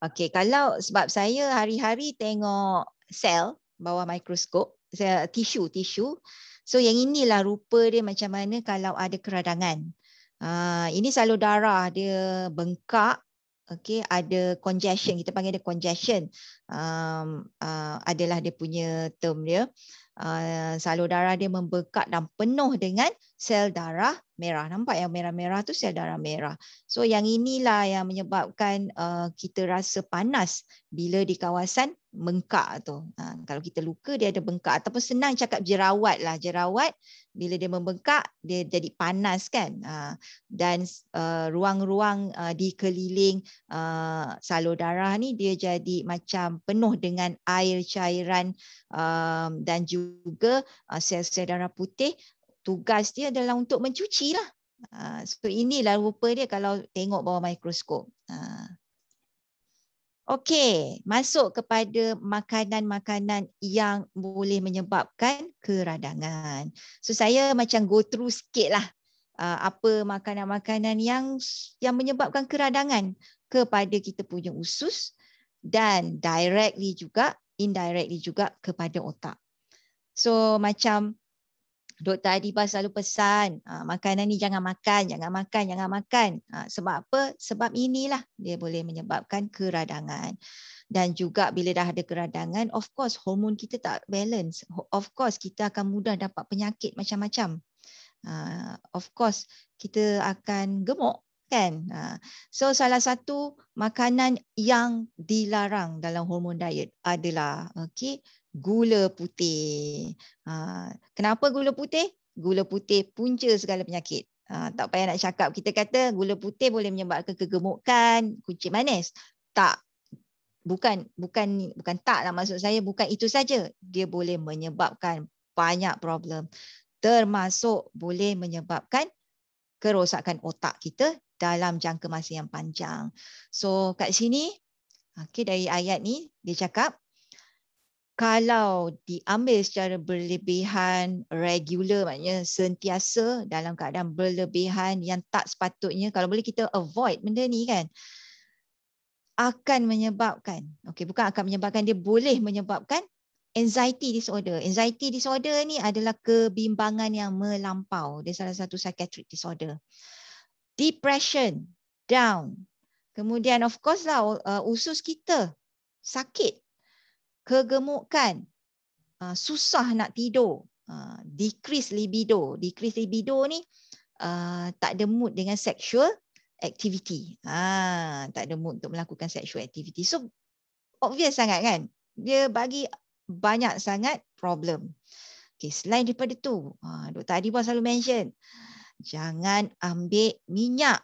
Okey, kalau sebab saya hari-hari tengok sel bawah mikroskop, tisu. So yang inilah rupa dia macam mana kalau ada keradangan. Ini salur darah dia bengkak. Okey, ada congestion, kita panggil dia congestion. Adalah dia punya term dia. Salur darah dia membengkak dan penuh dengan sel darah merah. Nampak yang merah-merah tu sel darah merah. So yang inilah yang menyebabkan kita rasa panas bila di kawasan bengkak tu. Kalau kita luka dia ada bengkak, ataupun senang cakap jerawat lah. Jerawat bila dia membengkak dia jadi panas kan. Dan ruang-ruang di keliling salur darah ni dia jadi macam penuh dengan air, cairan, dan juga sel-sel darah putih. Tugas dia adalah untuk mencuci lah. So inilah rupa dia kalau tengok bawah mikroskop. Okey, masuk kepada makanan-makanan yang boleh menyebabkan keradangan. So saya macam go through sikitlah apa makanan-makanan yang menyebabkan keradangan kepada kita punya usus dan directly juga, indirectly juga kepada otak. So macam Dr. Adibah selalu pesan, makanan ni jangan makan, jangan makan, jangan makan. Sebab apa? Sebab inilah dia boleh menyebabkan keradangan. Dan juga bila dah ada keradangan, of course hormon kita tak balance. Of course kita akan mudah dapat penyakit macam-macam. Of course kita akan gemuk kan. So salah satu makanan yang dilarang dalam hormon diet adalah gula putih. Kenapa gula putih? Gula putih punca segala penyakit. Tak payah nak cakap, kita kata gula putih boleh menyebabkan kegemukan, kucing manis. Tak. Bukan tak lah, maksud saya bukan itu saja. Dia boleh menyebabkan banyak problem. Termasuk boleh menyebabkan kerosakan otak kita dalam jangka masa yang panjang. So kat sini, dari ayat ni dia cakap, kalau diambil secara berlebihan, regular, maknanya sentiasa dalam keadaan berlebihan yang tak sepatutnya, kalau boleh kita avoid benda ni kan, akan menyebabkan, bukan akan menyebabkan, dia boleh menyebabkan anxiety disorder. Anxiety disorder ni adalah kebimbangan yang melampau. Dia salah satu psychiatric disorder. Depression, down. Kemudian of course lah, usus kita sakit. Kegemukan, susah nak tidur, decrease libido. Decrease libido ni tak ada mood dengan sexual activity. Tak ada mood untuk melakukan sexual activity. So obvious sangat kan? Dia bagi banyak sangat problem. Selain daripada tu, Dr. Adibah selalu mention, jangan ambil minyak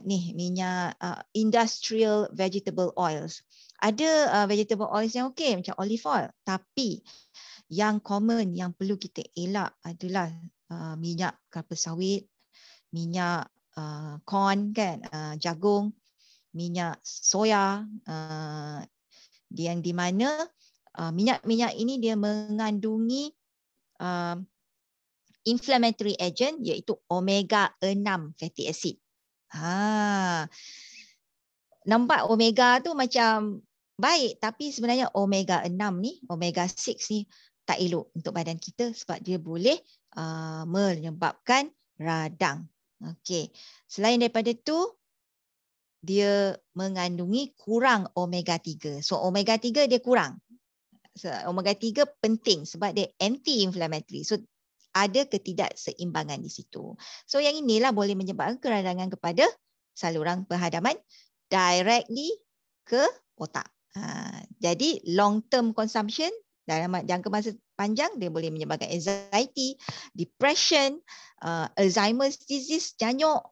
minyak industrial vegetable oils. Ada vegetable oils yang okey macam olive oil, tapi yang common yang perlu kita elak adalah minyak kelapa sawit, minyak corn kan, jagung, minyak soya, yang di mana minyak-minyak ini dia mengandungi inflammatory agent iaitu omega 6 fatty acid. Nampak omega tu macam baik, tapi sebenarnya omega 6 ni, omega 6 ni tak elok untuk badan kita sebab dia boleh menyebabkan radang. Selain daripada tu, dia mengandungi kurang omega 3. So omega 3 dia kurang. So, omega 3 penting sebab dia anti-inflammatory. So ada ketidakseimbangan di situ. So yang inilah boleh menyebabkan keradangan kepada saluran perhadapan directly ke otak. Jadi long term consumption dalam jangka masa panjang dia boleh menyebabkan anxiety, depression, Alzheimer's disease, janyuk.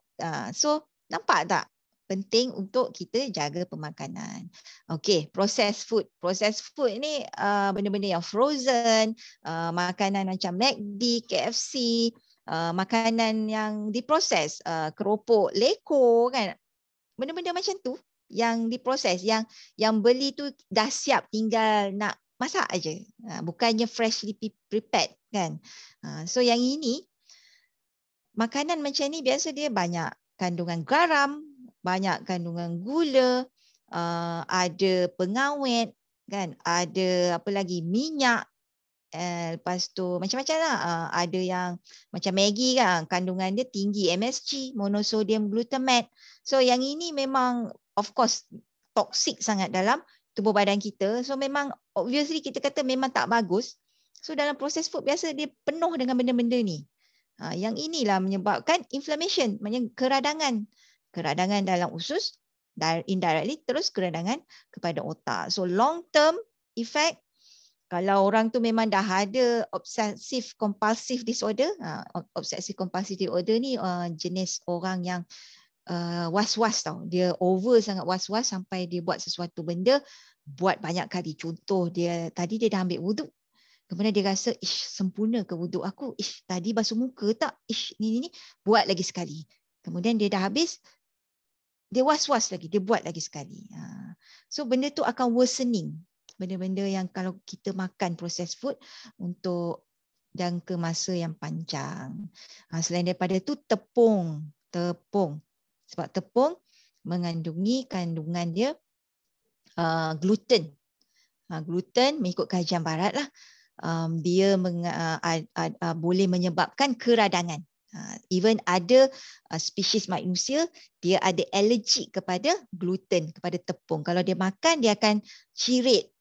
So nampak tak? Penting untuk kita jaga pemakanan. Processed food. Processed food ni benda-benda yang frozen, makanan macam McD, KFC, makanan yang diproses, keropok, leko kan. Benda-benda macam tu yang diproses, yang beli tu dah siap, tinggal nak masak aja. Bukannya freshly prepared kan. So yang ini, makanan macam ni biasa dia banyak kandungan garam, banyak kandungan gula, ada pengawet kan, ada apa lagi, minyak, lepas tu macam-macam lah. Ada yang macam Maggi kan, kandungan dia tinggi MSG, monosodium glutamate. So yang ini memang of course toksik sangat dalam tubuh badan kita. So memang obviously kita kata memang tak bagus. So dalam proses food biasa dia penuh dengan benda-benda ni. Yang inilah menyebabkan inflammation, maknanya keradangan. Keradangan dalam usus, indirectly terus keradangan kepada otak. So long term effect, kalau orang tu memang dah ada obsessive compulsive disorder. Obsessive compulsive disorder ni jenis orang yang was-was tau. Dia over sangat was-was sampai dia buat sesuatu benda, buat banyak kali. Contoh dia, tadi dia dah ambil wuduk. Kemudian dia rasa, sempurna ke wuduk aku? Tadi basuh muka tak? Ni. Buat lagi sekali. Kemudian dia dah habis, dia was-was lagi, dia buat lagi sekali. So benda tu akan worsening. Benda-benda yang kalau kita makan processed food untuk jangka masa yang panjang. Selain daripada tu tepung. Sebab tepung mengandungi kandungan dia gluten. Gluten mengikut kajian barat lah, dia boleh menyebabkan keradangan. Even ada spesies manusia, dia ada alergi kepada gluten, kepada tepung. Kalau dia makan, dia akan cirit.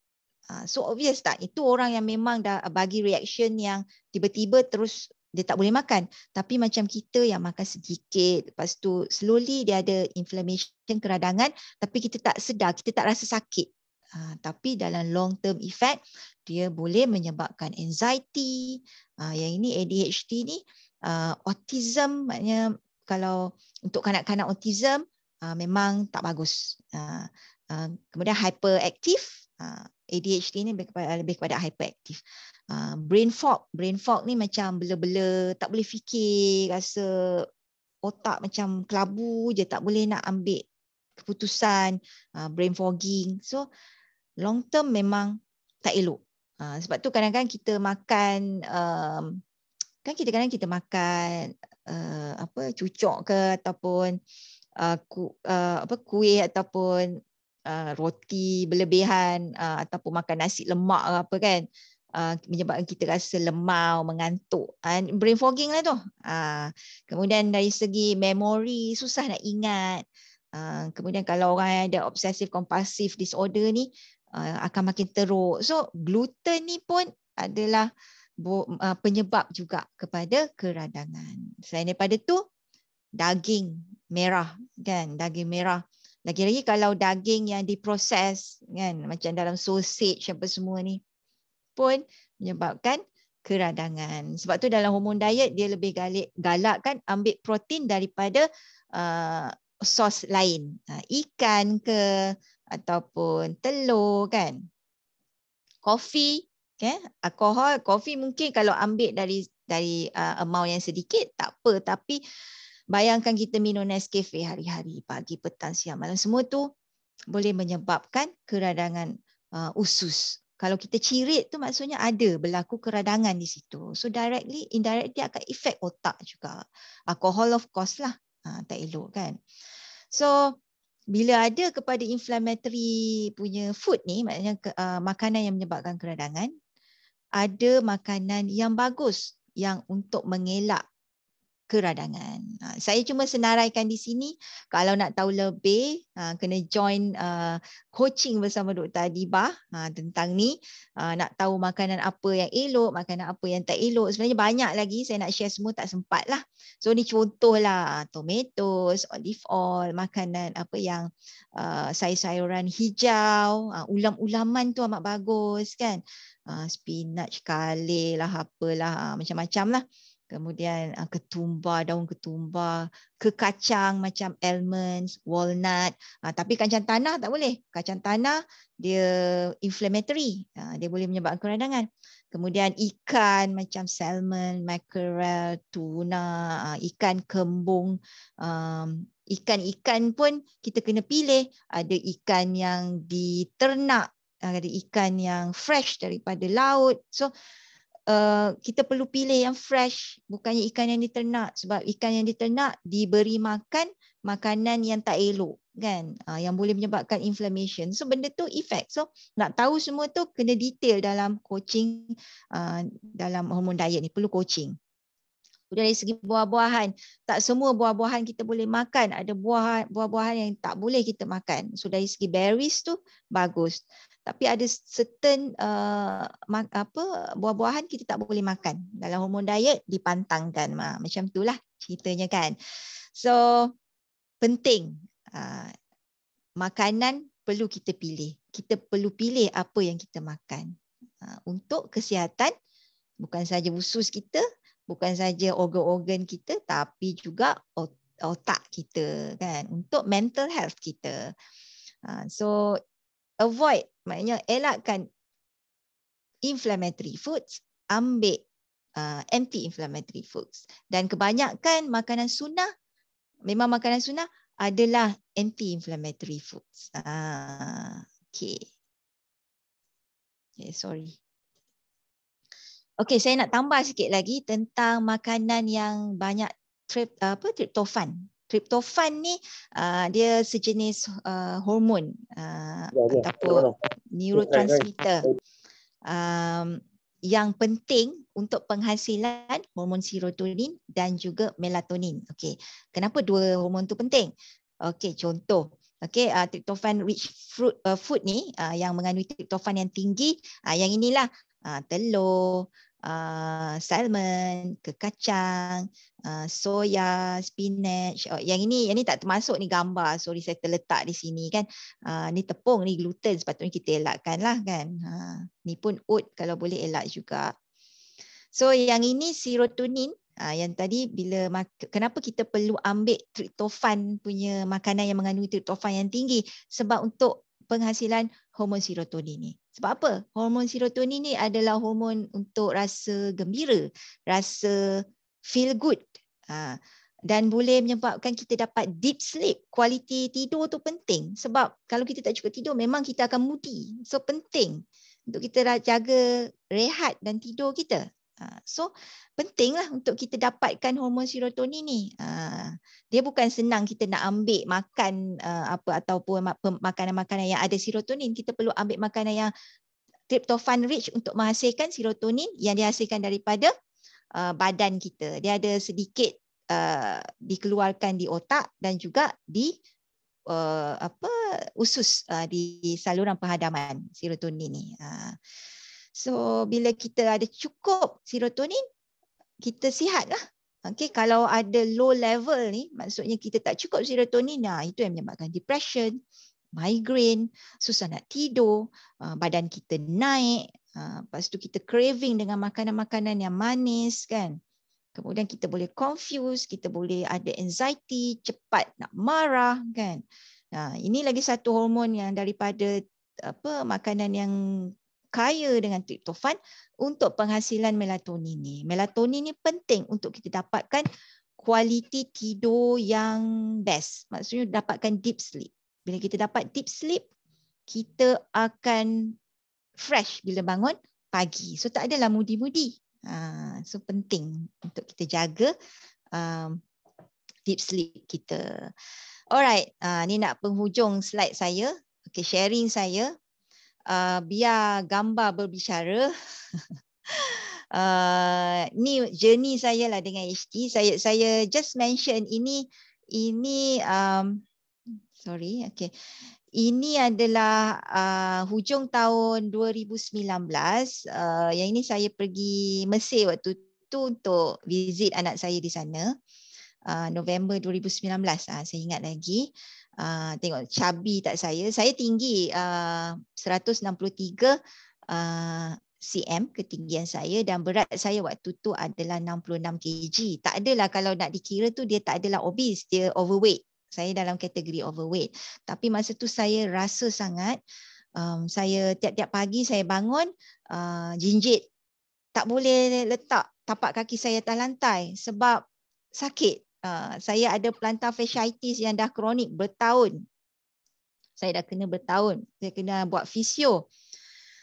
So obvious tak? Itu orang yang memang dah bagi reaction yang tiba-tiba terus dia tak boleh makan. Tapi macam kita yang makan sedikit, lepas tu slowly dia ada inflammation, keradangan, tapi kita tak sedar, kita tak rasa sakit. Tapi dalam long term effect, dia boleh menyebabkan anxiety. Yang ini ADHD ni, autism, maknanya kalau untuk kanak-kanak autism memang tak bagus. Kemudian hyperactive. ADHD ni lebih kepada hyperactive. Brain fog ni macam bela-bela, tak boleh fikir, rasa otak macam kelabu je, tak boleh nak ambil keputusan, brain fogging. So long term memang tak elok. Sebab tu kadang-kadang kita makan, kan kadang-kadang kita makan cucuk ke ataupun kuih ataupun roti berlebihan, ataupun makan nasi lemak ke apa kan, menyebabkan kita rasa lemau, mengantuk. Brain fogging lah tu. Kemudian dari segi memori, susah nak ingat. Kemudian kalau orang yang ada obsessive compulsive disorder ni, akan makin teruk. So gluten ni pun adalah penyebab juga kepada keradangan. Selain daripada tu, daging merah kan, daging merah. Lagi-lagi kalau daging yang diproses kan, macam dalam sausage apa semua ni pun menyebabkan keradangan. Sebab tu dalam hormon diet dia lebih galak kan ambil protein daripada sos lain. Ikan ke ataupun telur kan. Kopi, okay? Alkohol, kopi mungkin kalau ambil dari amount yang sedikit tak apa, tapi bayangkan kita minum Nescafe hari-hari, pagi, petang, siang, malam, semua tu boleh menyebabkan keradangan usus. Kalau kita cirit tu maksudnya ada berlaku keradangan di situ. So directly, indirectly akan efek otak juga. Alkohol of course lah, tak elok kan. So bila ada kepada inflammatory punya food ni, maknanya makanan yang menyebabkan keradangan, ada makanan yang bagus yang untuk mengelak keradangan. Saya cuma senaraikan di sini. Kalau nak tahu lebih, kena join coaching bersama Dr. Adibah tentang ni. Nak tahu makanan apa yang elok, makanan apa yang tak elok. Sebenarnya banyak lagi, saya nak share semua tak sempat lah. So ni contohlah, tomatoes, olive oil, makanan apa yang sayur-sayuran hijau, ulam-ulaman tu amat bagus kan. Spinach, kale lah, apalah, macam-macam lah. Kemudian ketumbar, daun ketumbar, kekacang macam almonds, walnut. Tapi kacang tanah tak boleh. Kacang tanah dia inflammatory. Dia boleh menyebabkan keradangan. Kemudian ikan macam salmon, mackerel, tuna, ikan kembung. Ikan-ikan pun kita kena pilih. Ada ikan yang diternak, ada ikan yang fresh daripada laut. So kita perlu pilih yang fresh, bukannya ikan yang diternak, sebab ikan yang diternak diberi makan makanan yang tak elok kan, yang boleh menyebabkan inflammation. So benda tu efek. So nak tahu semua tu kena detail dalam coaching, dalam hormon diet ni perlu coaching. Dari segi buah-buahan, tak semua buah-buahan kita boleh makan. Ada buah-buahan yang tak boleh kita makan. So dari segi berries tu bagus. Tapi ada certain buah-buahan kita tak boleh makan. Dalam hormon diet dipantangkan. Macam itulah ceritanya kan. So penting, makanan perlu kita pilih. Kita perlu pilih apa yang kita makan. Untuk kesihatan, bukan saja usus kita, bukan saja organ-organ kita, tapi juga otak kita kan, untuk mental health kita. So avoid, maknanya elakkan inflammatory foods, ambil anti-inflammatory foods. Dan kebanyakan makanan sunnah, memang makanan sunnah adalah anti-inflammatory foods. Okay. Okay, sorry. Okay, saya nak tambah sikit lagi tentang makanan yang banyak tryptophan. Tryptophan ni dia sejenis hormon ataupun neurotransmitter yang penting untuk penghasilan hormon serotonin dan juga melatonin. Okay, kenapa dua hormon tu penting? Okay, contoh. Okay, tryptophan rich food ni yang mengandungi tryptophan yang tinggi, yang inilah telur, salmon, kekacang, soya, spinach. Yang ini tak termasuk ni gambar. Sorry, saya terletak di sini kan. Ni tepung, ni gluten, sepatutnya kita elakkan lah kan. Ni pun oat kalau boleh elak juga. So yang ini serotonin. Yang tadi kenapa kita perlu ambil tryptophan punya makanan yang mengandungi tryptophan yang tinggi? Sebab untuk penghasilan hormon serotonin ni. Sebab apa? Hormon serotonin ni adalah hormon untuk rasa gembira, rasa feel good. Dan boleh menyebabkan kita dapat deep sleep. Kualiti tidur tu penting. Sebab kalau kita tak cukup tidur, memang kita akan moody. So penting untuk kita jaga rehat dan tidur kita. So pentinglah untuk kita dapatkan hormon serotonin ni. Dia bukan senang kita nak ambil makan ataupun makanan-makanan yang ada serotonin. Kita perlu ambil makanan yang tryptophan rich untuk menghasilkan serotonin yang dihasilkan daripada badan kita. Dia ada sedikit dikeluarkan di otak dan juga di usus di saluran penghadaman serotonin ni. So bila kita ada cukup serotonin, kita sihat lah. Okay, kalau ada low level ni, maksudnya kita tak cukup serotonin, itu yang menyebabkan depression, migraine, susah nak tidur, badan kita naik, lepas tu kita craving dengan makanan-makanan yang manis kan. Kemudian kita boleh confuse, kita boleh ada anxiety, cepat nak marah kan. Ini lagi satu hormon yang daripada makanan yang kaya dengan tryptophan untuk penghasilan melatonin ni. Melatonin ni penting untuk kita dapatkan kualiti tidur yang best. Maksudnya dapatkan deep sleep. Bila kita dapat deep sleep, kita akan fresh bila bangun pagi. So tak adalah moody-moody. So penting untuk kita jaga deep sleep kita. Alright, ni nak penghujung slide saya. Okay, sharing saya. Biar gambar berbicara. Ni journey saya lah dengan HT. Saya just mention ini sorry, okay. Ini adalah hujung tahun 2019. Yang ini saya pergi Mesir waktu tu untuk visit anak saya di sana. November 2019. Saya ingat lagi. Tengok chubby tak saya. Saya tinggi 163 cm ketinggian saya dan berat saya waktu tu adalah 66 kg. Tak adalah kalau nak dikira tu dia tak adalah obese, dia overweight. Saya dalam kategori overweight. Tapi masa tu saya rasa sangat saya tiap-tiap pagi saya bangun jinjit. Tak boleh letak tapak kaki saya atas lantai sebab sakit. Saya ada plantar fasciitis yang dah kronik bertahun. Saya dah kena bertahun. Saya kena buat fisio.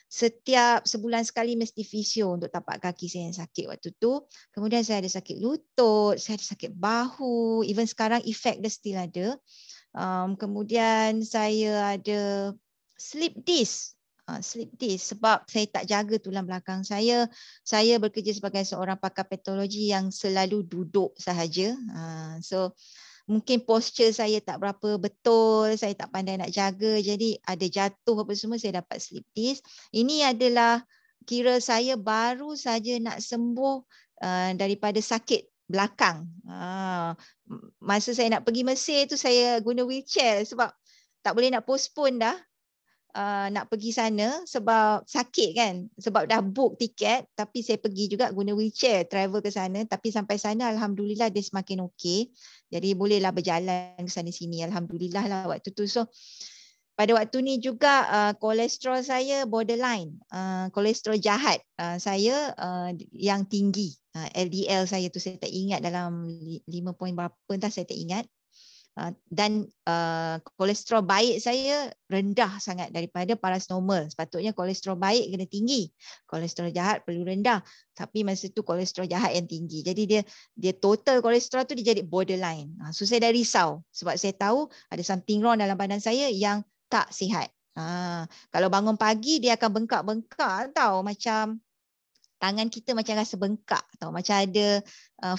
Setiap sebulan sekali mesti fisio untuk tapak kaki saya yang sakit waktu tu. Kemudian saya ada sakit lutut, saya ada sakit bahu. Even sekarang efek dia still ada. Kemudian saya ada slip disc. Slip disc sebab saya tak jaga tulang belakang saya. Saya bekerja sebagai seorang pakar patologi yang selalu duduk sahaja. So mungkin posture saya tak berapa betul, saya tak pandai nak jaga, jadi ada jatuh apa semua, saya dapat slip disc. Ini adalah kira saya baru saja nak sembuh daripada sakit belakang. Masa saya nak pergi Mesir tu saya guna wheelchair sebab tak boleh nak postpone dah. Nak pergi sana sebab sakit kan, sebab dah book tiket, tapi saya pergi juga guna wheelchair travel ke sana, tapi sampai sana alhamdulillah dia semakin okey, jadi bolehlah berjalan ke sana sini, alhamdulillah lah waktu tu. So pada waktu ni juga kolesterol saya borderline, kolesterol jahat saya yang tinggi, LDL saya tu saya tak ingat dalam 5 point berapa entah, saya tak ingat. Dan kolesterol baik saya rendah sangat daripada paras normal. Sepatutnya kolesterol baik kena tinggi, kolesterol jahat perlu rendah. Tapi masa tu kolesterol jahat yang tinggi. Jadi dia total kolesterol tu dia jadi borderline. So saya dah risau sebab saya tahu ada something wrong dalam badan saya yang tak sihat. Kalau bangun pagi dia akan bengkak-bengkak tau, macam tangan kita macam rasa bengkak tau, macam ada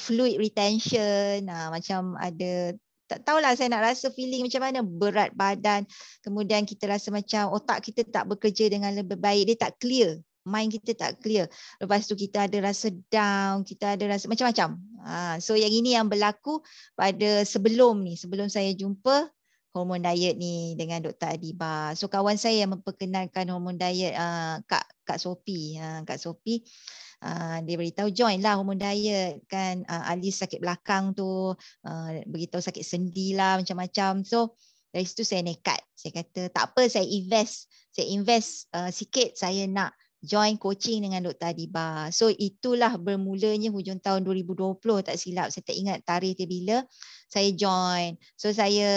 fluid retention, macam ada, tak tahulah saya nak rasa feeling macam mana, berat badan, kemudian kita rasa macam otak kita tak bekerja dengan lebih baik, dia tak clear, mind kita tak clear. Lepas tu kita ada rasa down, kita ada rasa macam-macam. So yang ini yang berlaku pada sebelum saya jumpa hormon diet ni dengan Dr. Adiba. So kawan saya yang memperkenalkan hormon diet, Kak Sophie. Kak Sophie dia beritahu join lah hormon diet kan. Ali sakit belakang tu, beritahu sakit sendi lah macam-macam. So dari situ saya nekat. Saya kata tak apa, saya invest sikit, saya nak join coaching dengan Dr. Adiba. So itulah bermulanya hujung tahun 2020, tak silap. Saya tak ingat tarikh dia bila. Saya join. So saya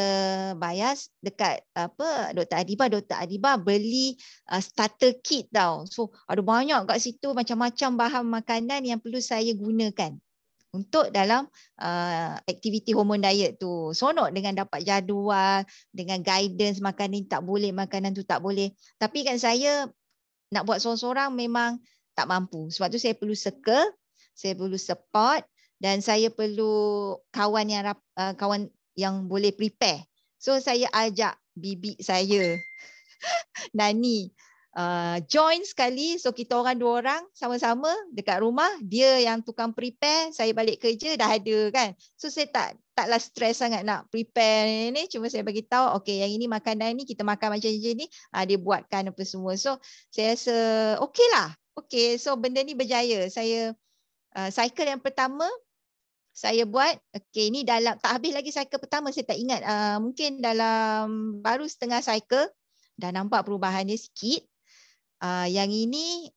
bayar dekat Dr. Adiba. Dr. Adiba beli starter kit tau. So ada banyak kat situ macam-macam bahan makanan yang perlu saya gunakan untuk dalam aktiviti hormon diet tu. Seronok dengan dapat jadual, dengan guidance makanan ni tak boleh, makanan tu tak boleh. Tapi kan saya nak buat seorang-seorang memang tak mampu. Sebab tu saya perlu circle, saya perlu support dan saya perlu kawan yang boleh prepare. So saya ajak bibi saya, Nani, join sekali. So kita orang 2 orang sama-sama dekat rumah. Dia yang tukang prepare, saya balik kerja dah ada kan. So saya taklah stres sangat nak prepare ni. Cuma saya bagi tahu, okey yang ini makanan ni kita makan macam ni, dia buatkan apa semua. So saya rasa okey lah. Okey, so benda ni berjaya. Saya cycle yang pertama saya buat, okey ni dalam tak habis lagi cycle pertama, saya tak ingat, mungkin dalam baru setengah cycle dah nampak perubahan dia sikit. Yang ini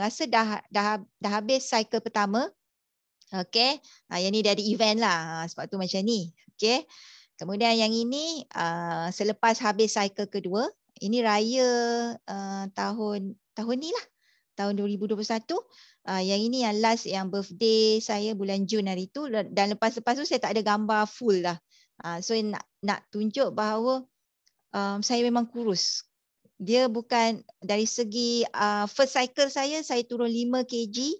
rasa dah habis cycle pertama. Okey, yang ni dah ada event lah, sebab tu macam ni. Okey, kemudian yang ini selepas habis cycle kedua, ini raya tahun ni lah, tahun 2021. Yang ini yang last, yang birthday saya bulan Jun hari tu, dan lepas tu saya tak ada gambar full lah. So nak tunjuk bahawa saya memang kurus. Dia bukan dari segi first cycle saya turun 5 kg.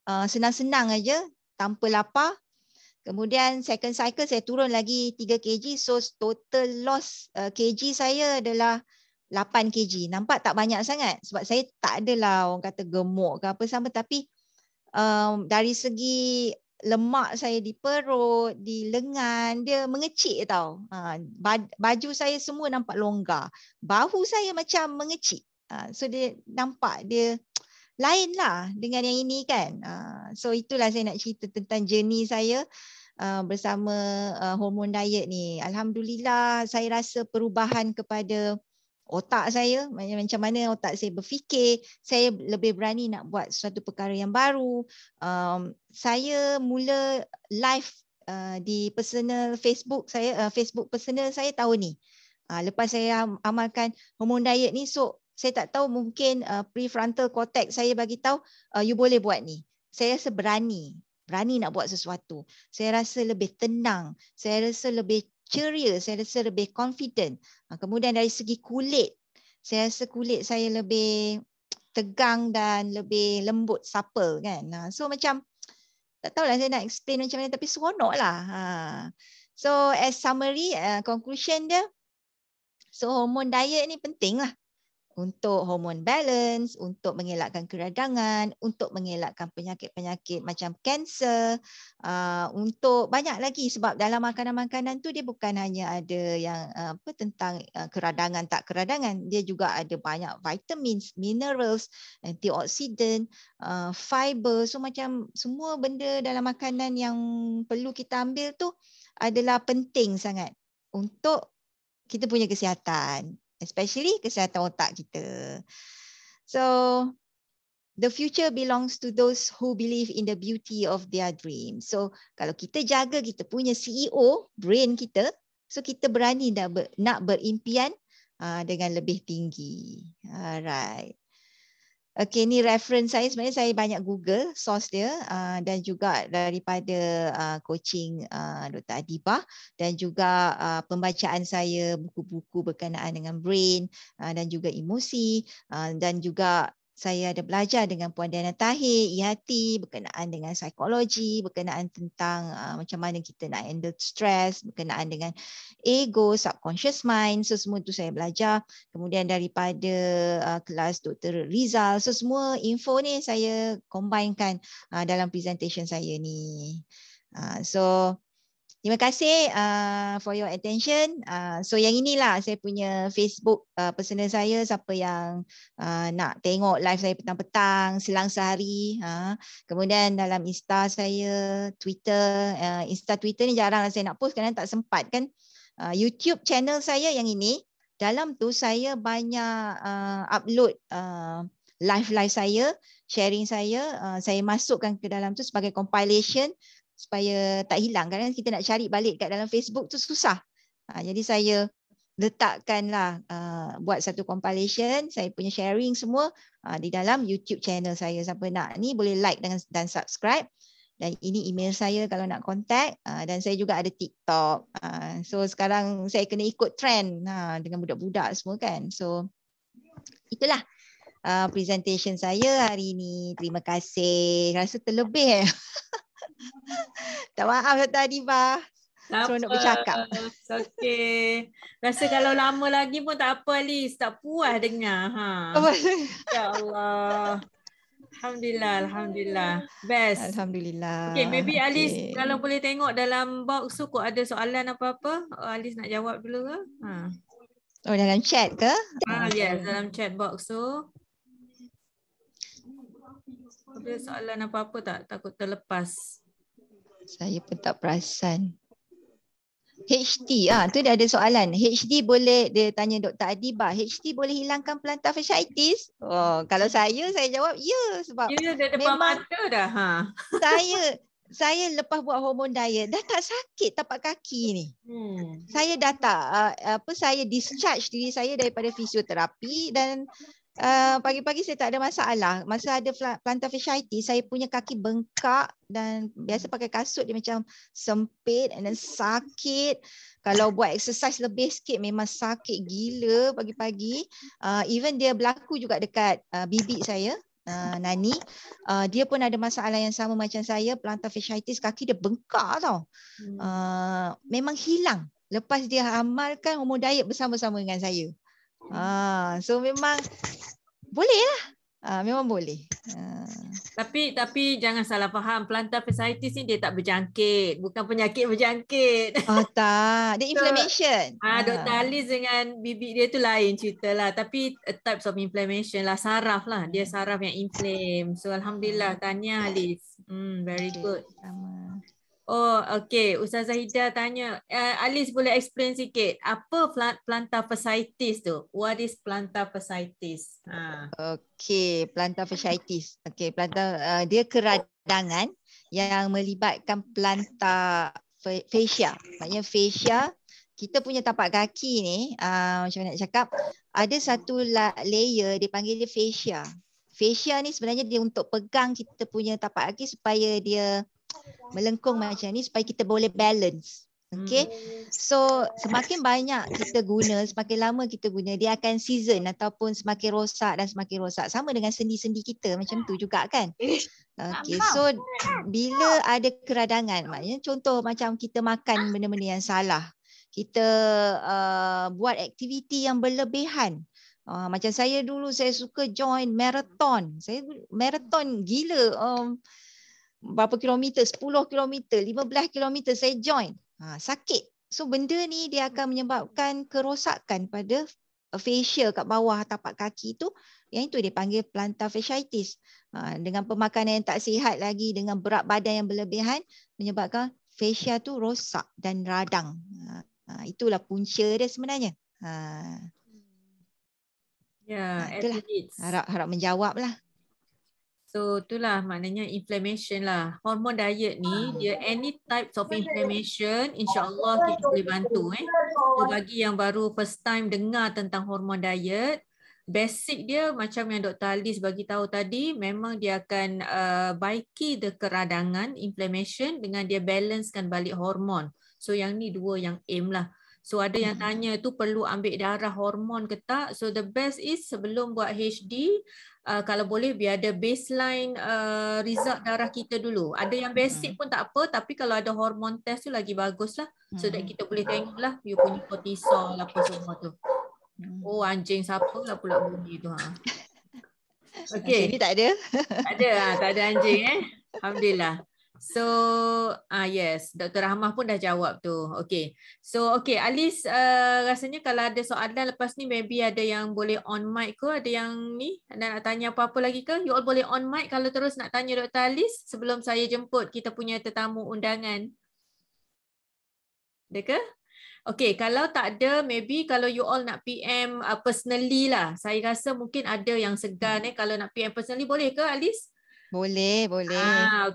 Senang-senang aja tanpa lapar. Kemudian second cycle saya turun lagi 3 kg. So total loss kg saya adalah 8 kg. Nampak tak banyak sangat sebab saya tak adalah orang kata gemuk ke apa sama, tapi dari segi lemak saya di perut, di lengan, dia mengecil tau. Baju saya semua nampak longgar. Bahu saya macam mengecil. So dia nampak dia lain lah dengan yang ini kan. So itulah saya nak cerita tentang journey saya bersama hormon diet ni. Alhamdulillah saya rasa perubahan kepada otak saya, macam mana otak saya berfikir, saya lebih berani nak buat suatu perkara yang baru. Saya mula live di personal Facebook saya, Facebook personal saya tahun ni. Lepas saya amalkan hormon diet ni, so saya tak tahu, mungkin prefrontal cortex saya bagi tahu you boleh buat ni. Saya rasa berani nak buat sesuatu. Saya rasa lebih tenang, saya rasa lebih ceria, saya rasa lebih confident. Kemudian dari segi kulit, saya rasa kulit saya lebih tegang dan lebih lembut, supple kan. So macam tak tahulah saya nak explain macam mana, tapi seronok lah. So as summary, conclusion dia, so hormon diet ni penting lah untuk hormon balance, untuk mengelakkan keradangan, untuk mengelakkan penyakit-penyakit macam kanser, untuk banyak lagi, sebab dalam makanan-makanan tu dia bukan hanya ada yang tentang keradangan tak keradangan, dia juga ada banyak vitamins, minerals, antioksidan, fiber. So macam semua benda dalam makanan yang perlu kita ambil tu adalah penting sangat untuk kita punya kesihatan. Especially kesihatan otak kita. So the future belongs to those who believe in the beauty of their dream. So kalau kita jaga kita punya CEO, brain kita, so kita berani nak berimpian dengan lebih tinggi. Alright. Okay, ni reference saya, sebenarnya saya banyak Google source dia dan juga daripada coaching Dr. Adibah dan juga pembacaan saya buku-buku berkenaan dengan brain dan juga emosi dan juga saya ada belajar dengan Puan Diana Tahir, IHT berkenaan dengan psikologi, berkenaan tentang macam mana kita nak handle stress, berkenaan dengan ego, subconscious mind. So semua tu saya belajar. Kemudian daripada kelas Dr. Rizal. So semua info ni saya combinekan dalam presentation saya ni. So terima kasih for your attention. So yang inilah saya punya Facebook personal saya. Siapa yang nak tengok live saya petang-petang, selang sehari. Kemudian dalam Insta saya, Twitter. Twitter ni jarang saya nak post kerana tak sempat kan. YouTube channel saya yang ini. Dalam tu saya banyak upload live saya, sharing saya. Saya masukkan ke dalam tu sebagai compilation supaya tak hilang. Kadang kita nak cari balik kat dalam Facebook tu susah. Jadi saya letakkanlah buat satu compilation, saya punya sharing semua di dalam YouTube channel saya. Siapa nak ni boleh like dan subscribe. Dan ini email saya kalau nak contact. Dan saya juga ada TikTok. So sekarang saya kena ikut trend dengan budak-budak semua kan. So itulah presentation saya hari ini. Terima kasih. Rasa terlebih. Tak maaf Dr. Adibah. Seronok bercakap. Okey. Rasa kalau lama lagi pun tak apa, Liz. Tak puas dengar. Ya Allah. Alhamdulillah. Best. Alhamdulillah. Okay, maybe Alice kalau boleh tengok dalam box tu kok ada soalan apa-apa. Alice nak jawab dulu ke? Oh, dalam chat ke? Yes, dalam chat box tu. Ada soalan apa-apa tak? Takut terlepas. Saya pun tak perasan. HT, tu dia ada soalan. HT boleh, dia tanya Dr. Adibah, HT boleh hilangkan plantar fasciitis? Oh, kalau saya jawab ya, sebab dia depan memang mata dah. Saya lepas buat hormon diet dah tak sakit tapak kaki ni. Saya dah tak saya discharge diri saya daripada fisioterapi dan pagi-pagi saya tak ada masalah. Masa ada plantar fasciitis, saya punya kaki bengkak dan biasa pakai kasut dia macam sempit dan sakit. Kalau buat exercise lebih sikit memang sakit gila pagi-pagi. Even dia berlaku juga dekat bibik saya, Nani. Dia pun ada masalah yang sama macam saya, plantar fasciitis, kaki dia bengkak tau. Memang hilang lepas dia amalkan hormon diet bersama-sama dengan saya. So memang boleh lah. Memang boleh. Tapi jangan salah faham, plantar fasciitis ni dia tak berjangkit, bukan penyakit berjangkit. Tak, dia inflammation. Dr. Alice dengan bibik dia tu lain cerita lah, tapi types of inflammation lah, saraf lah, dia saraf yang inflame. So alhamdulillah, tahniah Alice. Very good. Oh, okay. Ustazah Hida tanya, Alice boleh explain sikit, apa plantar fasciitis tu? What is plantar fasciitis? Okay, plantar fasciitis. Okay, plantar dia keradangan yang melibatkan plantar fascia. Maknanya fascia, kita punya tapak kaki ni, macam mana nak cakap, ada satu layer dia panggil dia fascia. Fascia ni sebenarnya dia untuk pegang kita punya tapak kaki supaya dia melengkung macam ni supaya kita boleh balance. Okay. So semakin banyak kita guna, semakin lama kita guna, dia akan season ataupun semakin rosak dan semakin rosak. Sama dengan sendi-sendi kita macam tu juga kan. Okay. So bila ada keradangan, maknanya contoh macam kita makan benda-benda yang salah. Kita buat aktiviti yang berlebihan. Macam saya dulu, saya suka join marathon. Saya marathon gila. Berapa kilometer, 10 kilometer, 15 kilometer saya join. Sakit. So benda ni dia akan menyebabkan kerosakan pada fascia kat bawah tapak kaki tu. Yang itu dia panggil plantar fasciitis. Dengan pemakanan yang tak sihat lagi, dengan berat badan yang berlebihan, menyebabkan fascia tu rosak dan radang. Itulah punca dia sebenarnya. Ya, Itulah. Harap menjawab lah. So itulah maknanya inflammation lah. Hormon diet ni dia any types of inflammation insya-Allah kita boleh bantu So bagi yang baru first time dengar tentang hormon diet, basic dia macam yang Dr. Alice bagi tahu tadi, memang dia akan baiki keradangan inflammation dengan dia balancekan balik hormon. So yang ni dua yang aim lah. So ada yang tanya tu perlu ambil darah hormon ke tak? So the best is sebelum buat HD, kalau boleh biar ada baseline result darah kita dulu. Ada yang basic pun tak apa, tapi kalau ada hormon test tu lagi bagus lah. So that kita boleh tengok lah you punya kortisol apa semua tu. Oh anjing siapa lah pula bunyi tu. Okay. Sini tak ada. Tak ada anjing Alhamdulillah. So yes, Dr. Rahmah pun dah jawab tu. Okay. So okay, Alice rasanya kalau ada soalan lepas ni maybe ada yang boleh on mic ke? Ada yang ni nak tanya apa-apa lagi ke? You all boleh on mic kalau terus nak tanya Dr. Alice sebelum saya jemput kita punya tetamu undangan. Ada ke? Okay, kalau tak ada, maybe kalau you all nak PM personally lah. Saya rasa mungkin ada yang segan kalau nak PM personally. Boleh ke Alice? Boleh.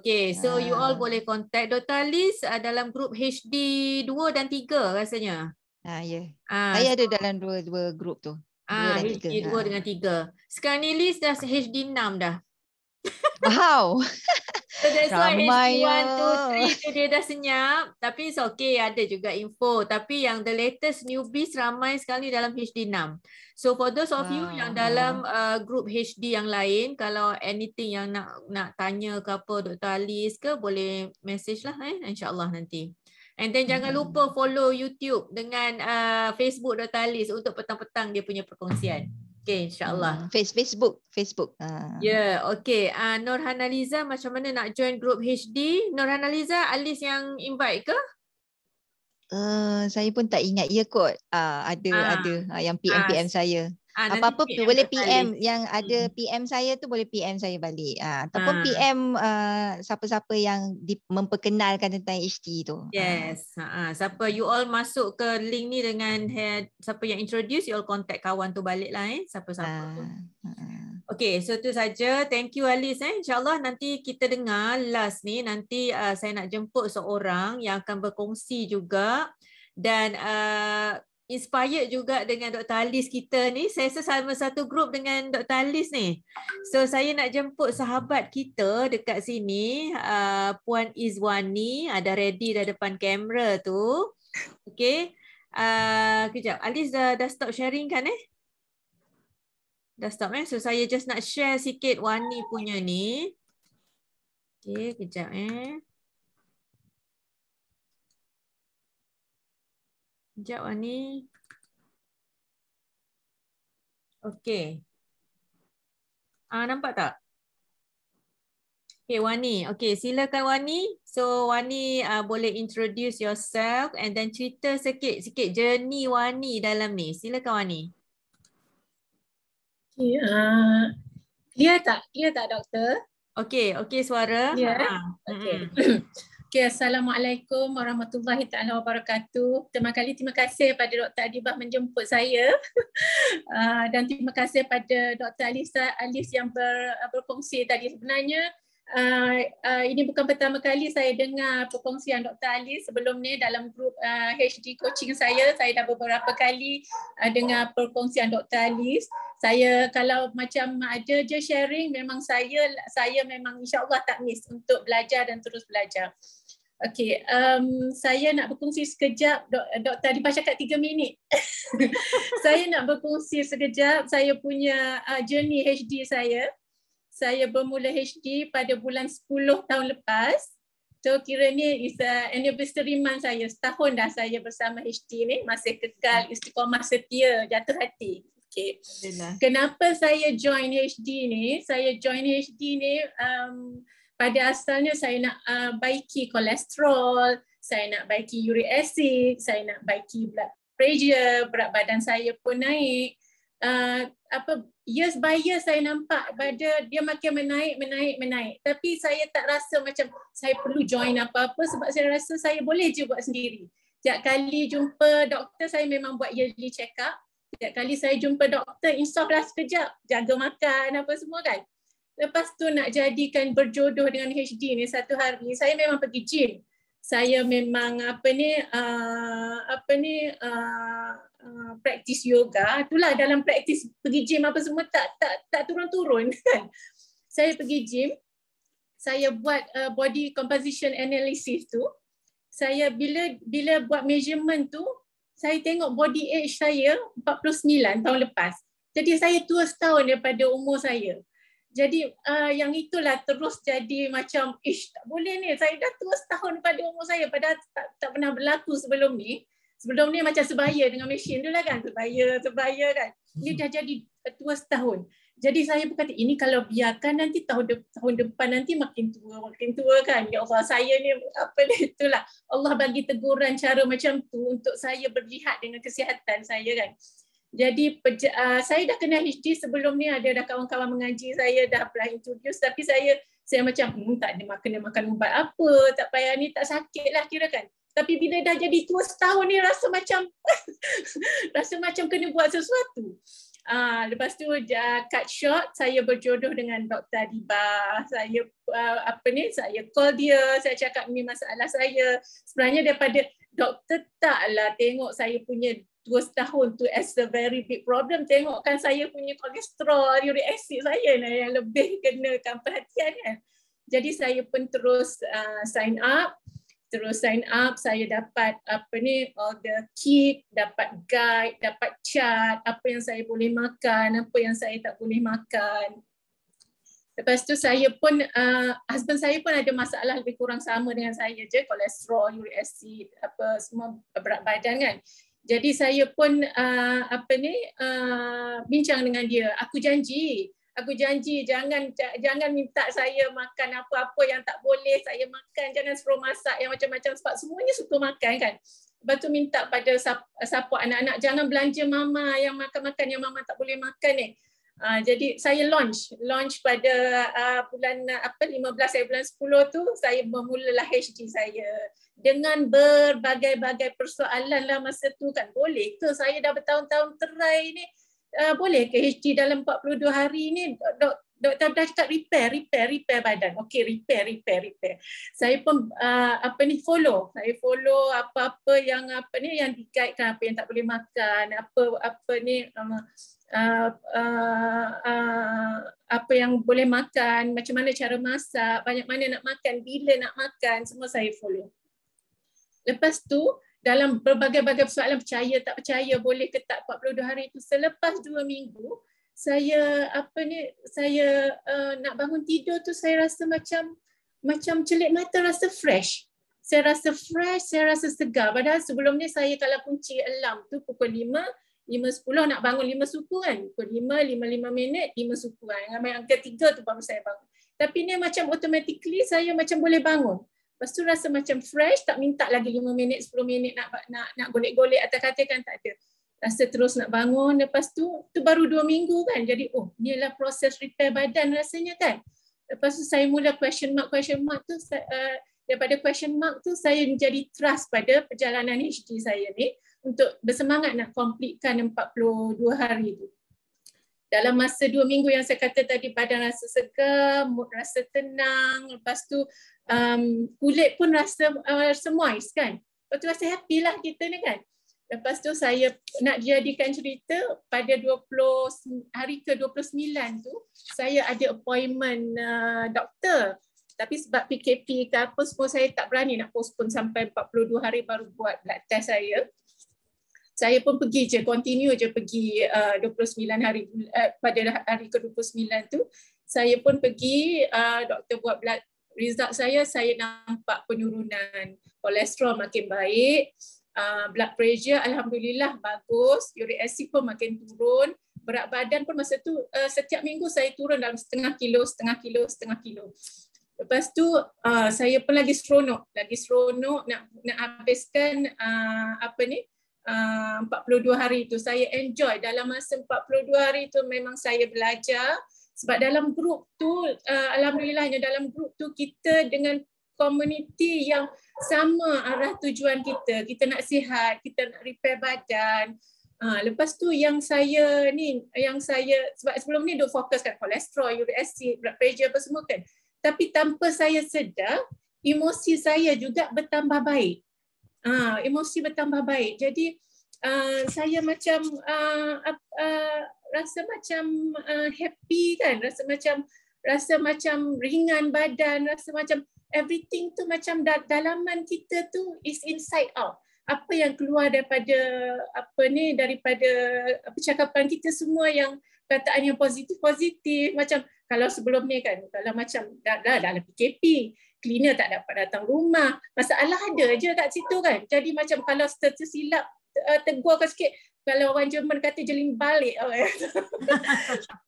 Okay. So you all boleh contact Dr. Alice dalam grup HD 2 dan 3 rasanya. Ya. Saya ada dalam dua grup tu. 2 dan 3. HD 2 dengan 3. Sekarang ni Liz dah HD 6 dah. Wow. So that's why Ramai HD 1, 2, 3 tu dia dah senyap. Tapi it's okay, ada juga info. Tapi yang the latest newbies ramai sekali dalam HD 6. So for those of you yang dalam group HD yang lain, kalau anything yang nak tanya ke apa Dr. Alice ke, boleh message lah insyaAllah nanti. And then jangan lupa follow YouTube dengan Facebook Dr. Alice untuk petang-petang dia punya perkongsian. Okay, insyaAllah. Facebook. Ya, okay. Nur Hanaliza macam mana nak join group HD? Nur Hanaliza, Alice yang invite ke? Saya pun tak ingat. Ya kot. Ada yang PM saya. Apa-apa PM boleh PM. Yang ada PM saya tu boleh PM saya balik. Ataupun PM siapa-siapa yang memperkenalkan tentang HD tu. Yes. Siapa you all masuk ke link ni dengan siapa yang introduce, you all contact kawan tu balik lah siapa-siapa tu. Okay, so tu saja. Thank you Alice. InsyaAllah nanti kita dengar last ni. Nanti saya nak jemput seorang yang akan berkongsi juga. Dan inspired juga dengan Dr. Alice kita ni. Saya sama satu grup dengan Dr. Alice ni. So saya nak jemput sahabat kita dekat sini. Puan Izwani. Ada ready dah depan kamera tu. Okay. Kejap. Alice dah stop sharing kan Dah stop So saya just nak share sikit Wani punya ni. Okay, kejap Kejap Wani. Okay. Nampak tak? Okay Wani. Okay, silakan Wani. So Wani boleh introduce yourself and then cerita sikit journey Wani dalam ni. Silakan Wani. Clear tak doktor? Okay suara. Okay, Assalamualaikum warahmatullahi taala wabarakatuh. Terima kasih pada Dr. Adibah menjemput saya. Dan terima kasih pada Dr. Alice yang berkongsi tadi. Sebenarnya ini bukan pertama kali saya dengar perkongsian Dr. Alice. Sebelum ni dalam grup HD coaching saya dah beberapa kali dengar perkongsian Dr. Alice. Saya kalau macam ada je sharing, memang saya memang insya-Allah tak miss untuk belajar dan terus belajar. Okey, saya nak berkongsi sekejap. Dr. Adibah cakap 3 minit. Saya nak berkongsi sekejap saya punya journey HD saya. Saya bermula HD pada bulan 10 tahun lepas. So kira ni is anniversary month saya. Setahun dah saya bersama HD ni. Masih kekal istiqamah setia, jatuh hati. Okay. Kenapa saya join HD ni? Saya join HD ni pada asalnya saya nak baiki kolesterol, saya nak baiki uric acid, saya nak baiki blood pressure, berat badan saya pun naik. Years by years saya nampak dia makin menaik. Tapi saya tak rasa macam saya perlu join apa-apa sebab saya rasa saya boleh je buat sendiri. Setiap kali jumpa doktor saya memang buat yearly check up. Setiap kali saya jumpa doktor, insaf lah sekejap, jaga makan apa semua kan. Lepas tu nak jadikan berjodoh dengan HD ni, satu hari saya memang pergi gym. Saya memang praktis yoga. Itulah dalam praktis pergi gym apa semua tak turun-turun kan. Saya pergi gym, saya buat body composition analysis tu. Saya bila buat measurement tu, saya tengok body age saya 49 tahun lepas. Jadi saya tua setahun daripada umur saya. Jadi yang itulah terus jadi macam tak boleh ni, saya dah tua setahun pada umur saya, padahal tak pernah berlaku sebelum ni. Sebelum ni macam sebaya dengan mesin tu lah kan, sebaya kan. Ini dah jadi tua setahun. Jadi saya berkata ini kalau biarkan nanti tahun depan nanti makin tua kan. Ya Allah, saya ni itulah Allah bagi teguran cara macam tu untuk saya berjihad dengan kesihatan saya kan. Jadi saya dah kenal HD sebelum ni, ada dah kawan-kawan mengaji, saya dah pernah introduce, tapi saya macam tak ada makan ubat apa, tak payah ni, tak sakit lah kira kan. Tapi bila dah jadi tua setahun ni rasa macam kena buat sesuatu. Lepas tu cut short, saya berjodoh dengan Dr. Adiba. Saya saya call dia, saya cakap ni masalah saya. Sebenarnya daripada doktor taklah tengok saya punya 2 tahun tu as a very big problem, tengokkan saya punya kolesterol, uric acid saya yang lebih kenakan perhatian kan. Jadi saya pun terus sign up, saya dapat all the kit, dapat guide, dapat chart, apa yang saya boleh makan, apa yang saya tak boleh makan. Lepas tu saya pun, husband saya pun ada masalah lebih kurang sama dengan saya je, kolesterol, uric acid, apa semua berat badan kan. Jadi saya pun bincang dengan dia. Aku janji jangan minta saya makan apa-apa yang tak boleh saya makan, jangan suruh masak yang macam-macam sebab semuanya suka makan kan. Lepas tu minta pada support anak-anak, jangan belanja mama yang makan-makan yang mama tak boleh makan ni. Jadi saya launch pada bulan 15 bulan 10 tu saya bermulalah HD saya dengan berbagai-bagai persoalan lah masa tu kan. Boleh ke saya dah bertahun-tahun try ni, boleh ke HD dalam 42 hari ni? Doktor dah cakap repair badan. Okey, repair. Saya pun follow apa-apa yang yang dikaitkan, apa yang tak boleh makan, apa yang boleh makan, macam mana cara masak, banyak mana nak makan, bila nak makan, semua saya follow. Lepas tu dalam berbagai-bagai persoalan, percaya tak percaya, boleh ke tak 42 hari itu, selepas 2 minggu saya nak bangun tidur tu saya rasa macam celik mata, rasa fresh. Saya rasa fresh, saya rasa segar. Padahal sebelum ni saya kalau kunci alarm tu pukul 5:10 nak bangun 5 suku kan. Pukul 5 minit 5 suku kan. Yang ketiga tu baru saya bangun. Tapi ni macam automatically saya macam boleh bangun. Lepas tu rasa macam fresh, tak minta lagi 5 minit, 10 minit nak golek-golek atas katil kan, tak ada. Rasa terus nak bangun. Lepas tu baru 2 minggu kan. Jadi ni adalah proses repair badan rasanya kan. Lepas tu saya mula question mark tu, daripada question mark tu saya menjadi trust pada perjalanan HD saya ni untuk bersemangat nak completekan 42 hari tu. Dalam masa 2 minggu yang saya kata tadi, badan rasa segar, mood rasa tenang, lepas tu kulit pun rasa moist kan. Lepas tu rasa happy lah kita ni kan. Lepas tu saya nak jadikan cerita, pada hari ke-29 tu saya ada appointment doktor. Tapi sebab PKP ke apa semua, saya tak berani nak postpone sampai 42 hari baru buat blood test saya. Saya pun pergi je, continue je pergi 29 hari, pada hari ke-29 tu saya pun pergi, doktor buat blood result saya nampak penurunan kolesterol makin baik, blood pressure alhamdulillah bagus, uric acid pun makin turun, berat badan pun masa tu setiap minggu saya turun dalam setengah kilo. Lepas tu saya pun lagi seronok nak habiskan 42 hari tu. Saya enjoy dalam masa 42 hari tu, memang saya belajar sebab dalam grup tu alhamdulillahnya dalam grup tu kita dengan komuniti yang sama arah tujuan kita nak sihat, kita nak repair badan. Lepas tu yang saya sebab sebelum ni duk fokus kan kolesterol, uric acid, blood pressure apa semua kan. Tapi tanpa saya sedar, emosi saya juga bertambah baik. Emosi bertambah baik. Jadi saya macam rasa macam happy kan, rasa macam ringan badan, rasa macam everything tu macam dalaman kita tu is inside out. Apa yang keluar daripada daripada percakapan kita semua yang kataan yang positif macam kalau sebelum ni kan, kalau macam dalam PKP, cleaner tak dapat datang rumah, masalah ada je kat situ kan. Jadi macam kalau tersilap tegur kau sikit, kalau orang Jerman kata jeling balik,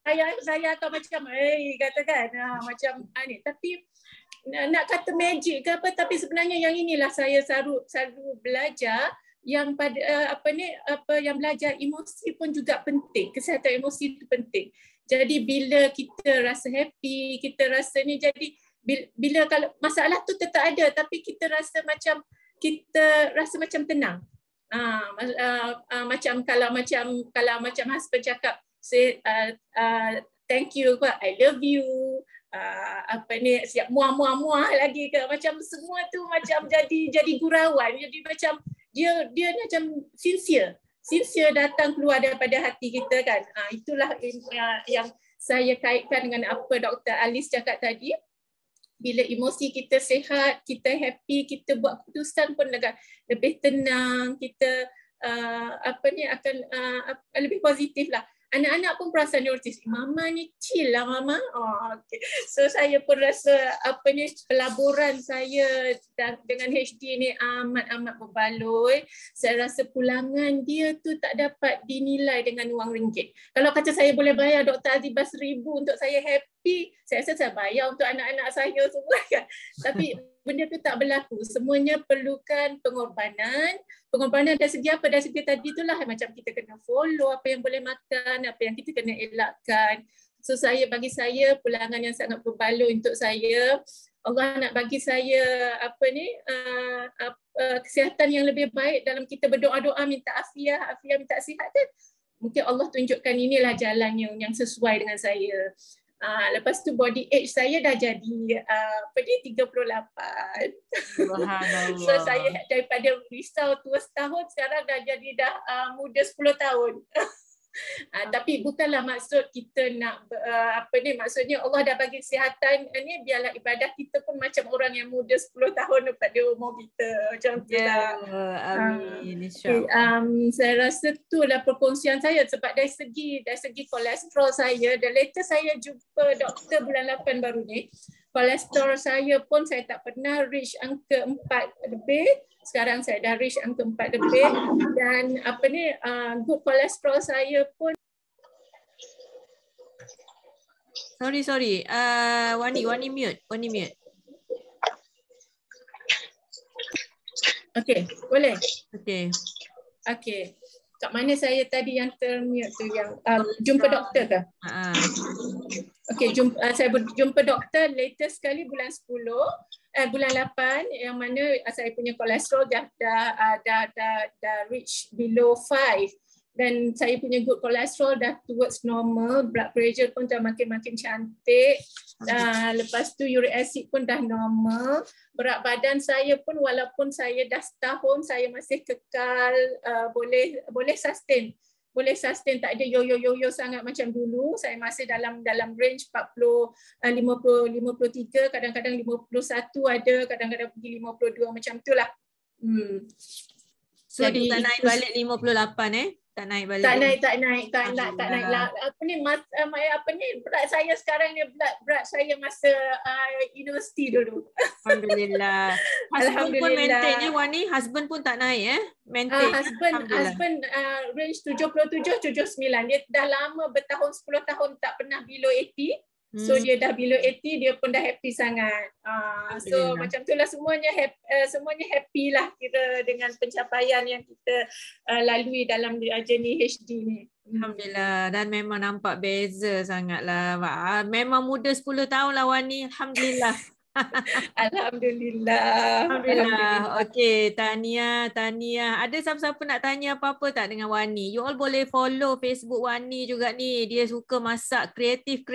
saya akan macam katakan macam ni. Tapi nak kata magic ke apa, tapi sebenarnya yang inilah saya selalu belajar yang pada yang belajar emosi pun juga penting. Kesihatan emosi itu penting. Jadi bila kita rasa happy, kita rasa ni, jadi bila kalau masalah tu tetap ada tapi kita rasa macam tenang. Macam kalau husband cakap say thank you, I love you, siap muah lagi ke, macam semua tu macam jadi gurauan, jadi macam dia macam sincere datang keluar daripada hati kita kan. Itulah yang saya kaitkan dengan apa Dr. Alice cakap tadi. Bila emosi kita sihat, kita happy, kita buat keputusan pun lebih tenang, kita akan lebih positif lah. Anak-anak pun perasan neurotis. Mama ni chill lah mama. Okay. So saya pun rasa pelaburan saya dengan HD ni amat berbaloi. Saya rasa pulangan dia tu tak dapat dinilai dengan wang ringgit. Kalau kata saya boleh bayar Dr. Azibah 1,000 untuk saya happy, saya rasa saya bayar untuk anak-anak saya semua kan. Tapi benda tu tak berlaku. Semuanya perlukan pengorbanan. Pengorbanan dari segi apa? Dari segi tadi itulah macam kita kena follow apa yang boleh makan, apa yang kita kena elakkan. So bagi saya pulangan yang sangat berbaloi untuk saya. Allah nak bagi saya kesihatan yang lebih baik dalam kita berdoa-doa minta afiah minta sihat kan. Mungkin Allah tunjukkan inilah jalan yang sesuai dengan saya. Lepas tu body age saya dah jadi 38. So saya daripada risau tua setahun sekarang dah jadi muda 10 tahun. Tapi bukanlah maksud kita nak maksudnya Allah dah bagi kesihatan ni, biarlah ibadah kita pun macam orang yang muda 10 tahun pada umur kita macam tu lah. Amin, insya-Allah. Saya rasa itulah perkongsian saya sebab dari segi kolesterol saya, dan later saya jumpa doktor bulan 8 baru ni. Kolesterol saya pun saya tak pernah reach angka 4 lebih. Sekarang saya dah reach angka 4 lebih, dan good kolesterol saya pun. Sorry. Wani mute. Okey, boleh. Okey. Kat mana saya tadi yang termute tu, yang jumpa doktor ke? Okey, saya berjumpa doktor latest sekali bulan 8 yang mana saya punya kolesterol dah reach below 5, dan saya punya good kolesterol dah towards normal, blood pressure pun dah makin cantik. Lepas tu uric acid pun dah normal. Berat badan saya pun walaupun saya dah setahun saya masih kekal boleh sustain. Tak ada yo sangat macam dulu. Saya masih dalam range 40, 53, kadang-kadang 51 ada, kadang-kadang pergi 52 macam itulah. So jadi, dia tak naik balik 58 Tak naik balik. Tak naik. Berat saya sekarang ni berat saya masa universiti dulu. Alhamdulillah. Husband pun maintain je Wani, husband pun tak naik maintain. Husband range 77, 79. Dia dah lama bertahun 10 tahun tak pernah below 80. So dia dah below 80, dia pun dah happy sangat. So macam itulah semuanya happy lah kira dengan pencapaian yang kita lalui dalam journey HD ni. Alhamdulillah, dan memang nampak beza sangatlah. Memang muda 10 tahun lah Wani, alhamdulillah. Alhamdulillah. Alhamdulillah. Okey, tahniah. Ada siapa-siapa nak tanya apa-apa tak dengan Wani? You all boleh follow Facebook Wani juga ni. Dia suka masak kreatif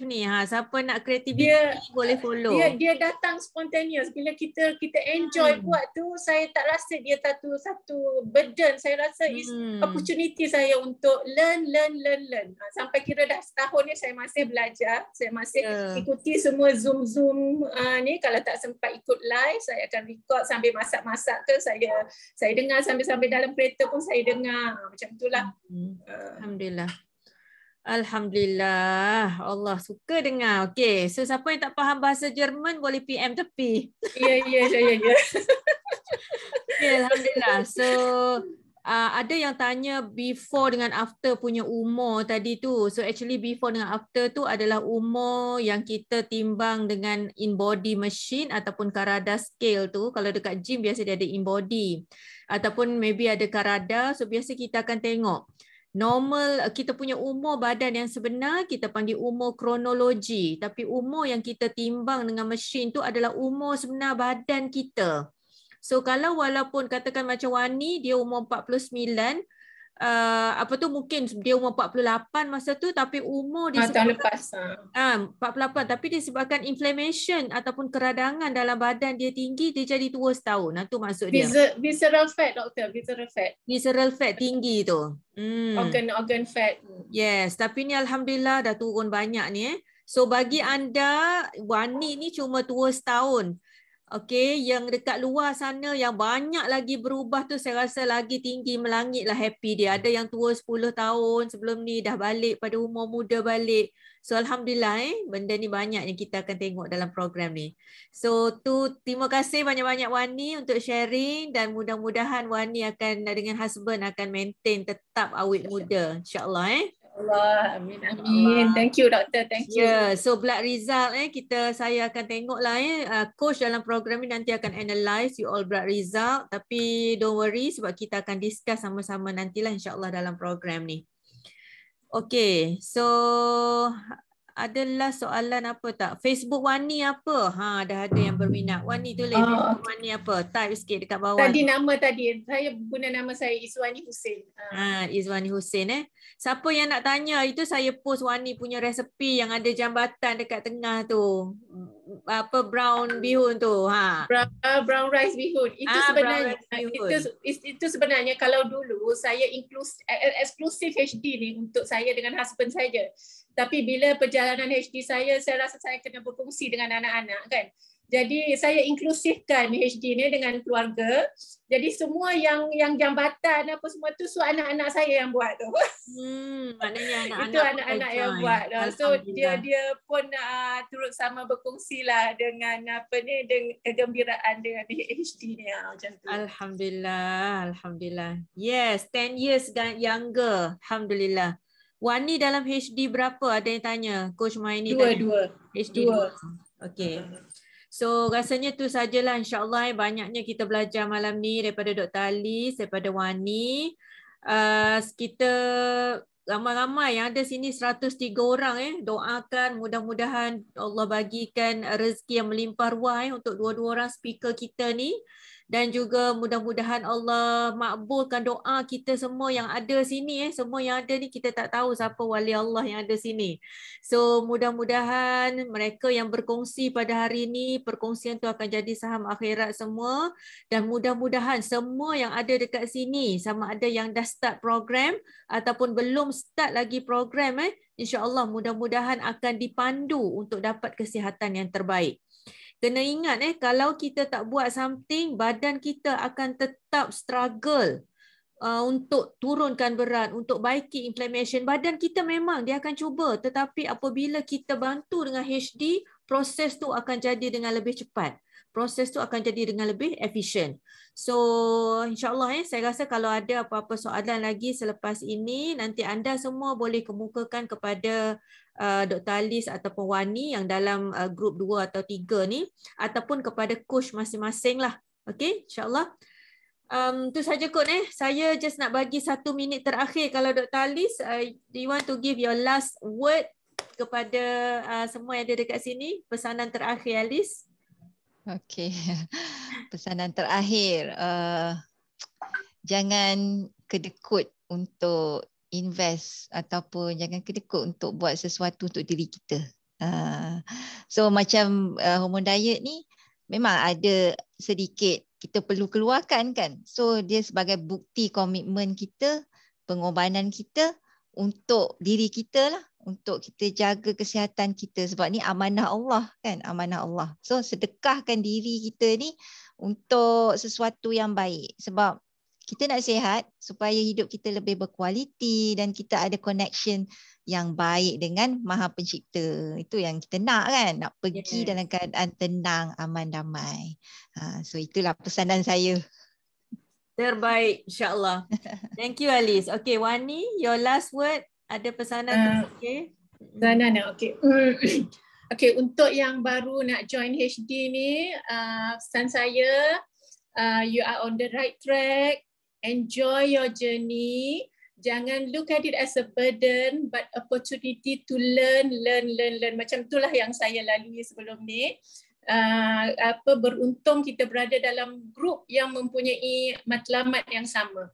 ni. Siapa nak kreativiti boleh follow. Dia datang spontaneous. Bila kita enjoy buat tu, saya tak rasa dia satu burden. Saya rasa is opportunity saya untuk learn. Sampai kira dah setahun ni saya masih belajar. Saya masih ikuti semua Zoom ni. Kalau tak sempat ikut live, saya akan record sambil masak-masak ke, saya dengar sambil dalam kereta pun saya dengar. Macam itulah. Alhamdulillah. Allah suka dengar. Okey, so siapa yang tak faham bahasa Jerman boleh PM tepi. Ya. Okay, Alhamdulillah. So ada yang tanya before dengan after punya umur tadi tu. So actually before dengan after tu adalah umur yang kita timbang dengan in-body machine ataupun Karada scale tu. Kalau dekat gym biasa dia ada in-body. Ataupun maybe ada Karada. So biasa kita akan tengok. Normal kita punya umur badan yang sebenar kita panggil umur kronologi. Tapi umur yang kita timbang dengan mesin tu adalah umur sebenar badan kita. So kalau walaupun katakan macam Wani dia umur 49, mungkin dia umur 48 masa tu tapi umur dia tahun lepas 48 tapi disebabkan inflammation ataupun keradangan dalam badan dia tinggi, dia jadi tua setahun. Itu maksud dia. Visceral fat, doktor, visceral fat tinggi tu. Organ fat. Yes, tapi ni alhamdulillah dah turun banyak ni. So bagi anda Wani ni cuma tua setahun. Okey, yang dekat luar sana yang banyak lagi berubah tu saya rasa lagi tinggi melangit lah happy dia. Ada yang tua 10 tahun sebelum ni dah balik pada umur muda balik. So alhamdulillah benda ni banyak yang kita akan tengok dalam program ni. So terima kasih banyak-banyak Wani untuk sharing dan mudah-mudahan Wani akan dengan husband akan maintain tetap awet muda insya-Allah Allah, amin. Thank you doktor, thank you. So blood result saya akan tengoklah coach dalam program ni nanti akan analyse you all blood result, tapi don't worry sebab kita akan discuss sama-sama nantilah insya-Allah dalam program ni. Okay, so adalah soalan apa tak? Facebook Wani apa? Dah ada yang berminat. Wani tulis Facebook Wani apa? Type sikit dekat bawah. Saya guna nama saya Izwani Hussein. Izwani Hussein Siapa yang nak tanya itu saya post Wani punya resepi yang ada jambatan dekat tengah tu. Brown bihun tu. Brown rice bihun. Itu sebenarnya kalau dulu saya eksklusif HD ni untuk saya dengan husband saja. Tapi bila perjalanan HD saya rasa saya kena berkongsi dengan anak-anak kan. Jadi saya inklusifkan HD ni dengan keluarga. Jadi semua yang jambatan apa semua tu anak-anak saya yang buat tu. Maknanya anak-anak itu anak-anak yang buat. So dia pun turut sama berkongsi lah dengan dengan kegembiraan dengan HD ni macam tu. Alhamdulillah. Yes, 10 years younger. Alhamdulillah. Wani dalam HD berapa? Ada yang tanya. Coach Maini Dua. HD 2. Okey. So rasanya tu sajalah insya-Allah banyaknya kita belajar malam ni daripada Dr. Alice, daripada Wani. Kita ramai-ramai yang ada sini 103 orang doakan mudah-mudahan Allah bagikan rezeki yang melimpah ruah untuk dua-dua orang speaker kita ni. Dan juga mudah-mudahan Allah makbulkan doa kita semua yang ada sini. Semua yang ada ni kita tak tahu siapa wali Allah yang ada sini. So mudah-mudahan mereka yang berkongsi pada hari ini, perkongsian tu akan jadi saham akhirat semua. Dan mudah-mudahan semua yang ada dekat sini, sama ada yang dah start program ataupun belum start lagi program, insya-Allah mudah-mudahan akan dipandu untuk dapat kesihatan yang terbaik. Kena ingat kalau kita tak buat something, badan kita akan tetap struggle untuk turunkan berat, untuk baiki inflammation. Badan kita memang dia akan cuba, tetapi apabila kita bantu dengan HD, proses tu akan jadi dengan lebih cepat. Proses tu akan jadi dengan lebih efisien. So insya-Allah saya rasa kalau ada apa-apa soalan lagi selepas ini, nanti anda semua boleh kemukakan kepada Dr. Alice ataupun Wani yang dalam grup 2 atau 3 ni, ataupun kepada coach masing-masing lah. Okay, insya-Allah. Tu saja kot Saya just nak bagi 1 minit terakhir. Kalau Dr. Alice, do you want to give your last word kepada semua yang ada dekat sini? Pesanan terakhir Alice. Okey. Pesanan terakhir, jangan kedekut untuk invest ataupun jangan kedekut untuk buat sesuatu untuk diri kita. So macam hormon diet ni memang ada sedikit kita perlu keluarkan kan. So dia sebagai bukti komitmen kita, pengorbanan kita untuk diri kita lah, untuk kita jaga kesihatan kita, sebab ni amanah Allah kan, amanah Allah. So sedekahkan diri kita ni untuk sesuatu yang baik, sebab kita nak sihat supaya hidup kita lebih berkualiti dan kita ada connection yang baik dengan Maha Pencipta. Itu yang kita nak kan, nak pergi dalam keadaan tenang, aman, damai. So itulah pesanan saya. Terbaik, insyaAllah. Thank you, Alice. Okay, Wani, your last word. Ada pesanan terakhir? Pesanan, okay. Okay, untuk yang baru nak join HD ni, pesan saya, you are on the right track. Enjoy your journey. Jangan look at it as a burden, but opportunity to learn. Macam itulah yang saya lalui sebelum ni. Beruntung kita berada dalam grup yang mempunyai matlamat yang sama.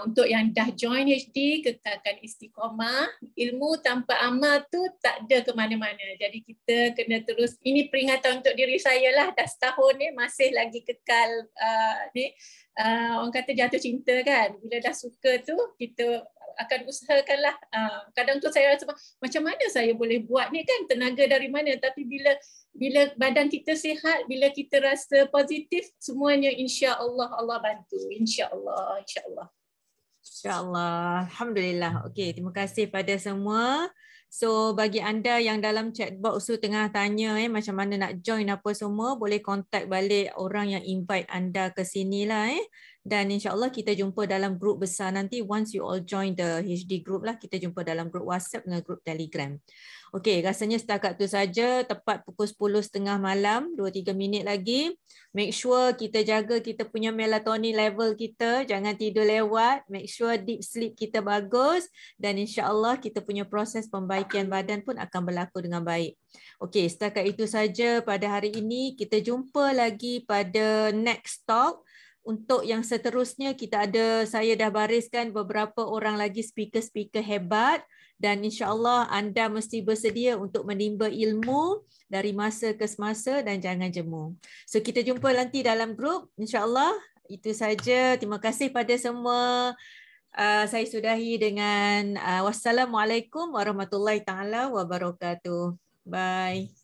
Untuk yang dah join HD, kekalkan istiqamah. Ilmu tanpa amal tu tak ada ke mana-mana. Jadi kita kena terus, ini peringatan untuk diri saya lah, dah setahun ni masih lagi kekal orang kata jatuh cinta kan. Bila dah suka tu kita akan usahakanlah. Kadang tu saya rasa macam mana saya boleh buat ni kan, tenaga dari mana, tapi bila badan kita sihat, bila kita rasa positif, semuanya insya-Allah Allah bantu. Insya-Allah, insya-Allah. InsyaAllah. Alhamdulillah. Okey, terima kasih pada semua. So bagi anda yang dalam chat box tu tengah tanya macam mana nak join apa semua, boleh contact balik orang yang invite anda ke sini lah. Dan insyaAllah kita jumpa dalam grup besar nanti. Once you all join the HD group lah, kita jumpa dalam grup WhatsApp dengan grup Telegram. Okey, rasanya setakat tu saja. Tepat pukul 10.30 malam, 2-3 minit lagi. Make sure kita jaga kita punya melatonin level kita. Jangan tidur lewat. Make sure deep sleep kita bagus. Dan insyaAllah kita punya proses pembaikan badan pun akan berlaku dengan baik. Okey, setakat itu saja pada hari ini. Kita jumpa lagi pada next talk. Untuk yang seterusnya saya dah bariskan beberapa orang lagi speaker-speaker hebat dan insya-Allah anda mesti bersedia untuk menimba ilmu dari masa ke semasa dan jangan jemu. So kita jumpa nanti dalam grup insya-Allah. Itu saja. Terima kasih pada semua. Saya sudahi dengan wassalamualaikum warahmatullahi taala wabarakatuh. Bye.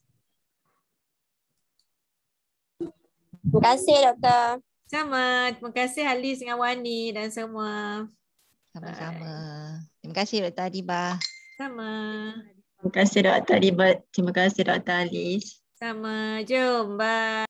Terima kasih doktor. Sama. Terima kasih Alice dengan Wani dan semua. Sama-sama. Terima kasih Dr. Adibah. Sama. Terima kasih Dr. Adibah. Terima kasih Dr. Alice. Sama. Jom. Bye.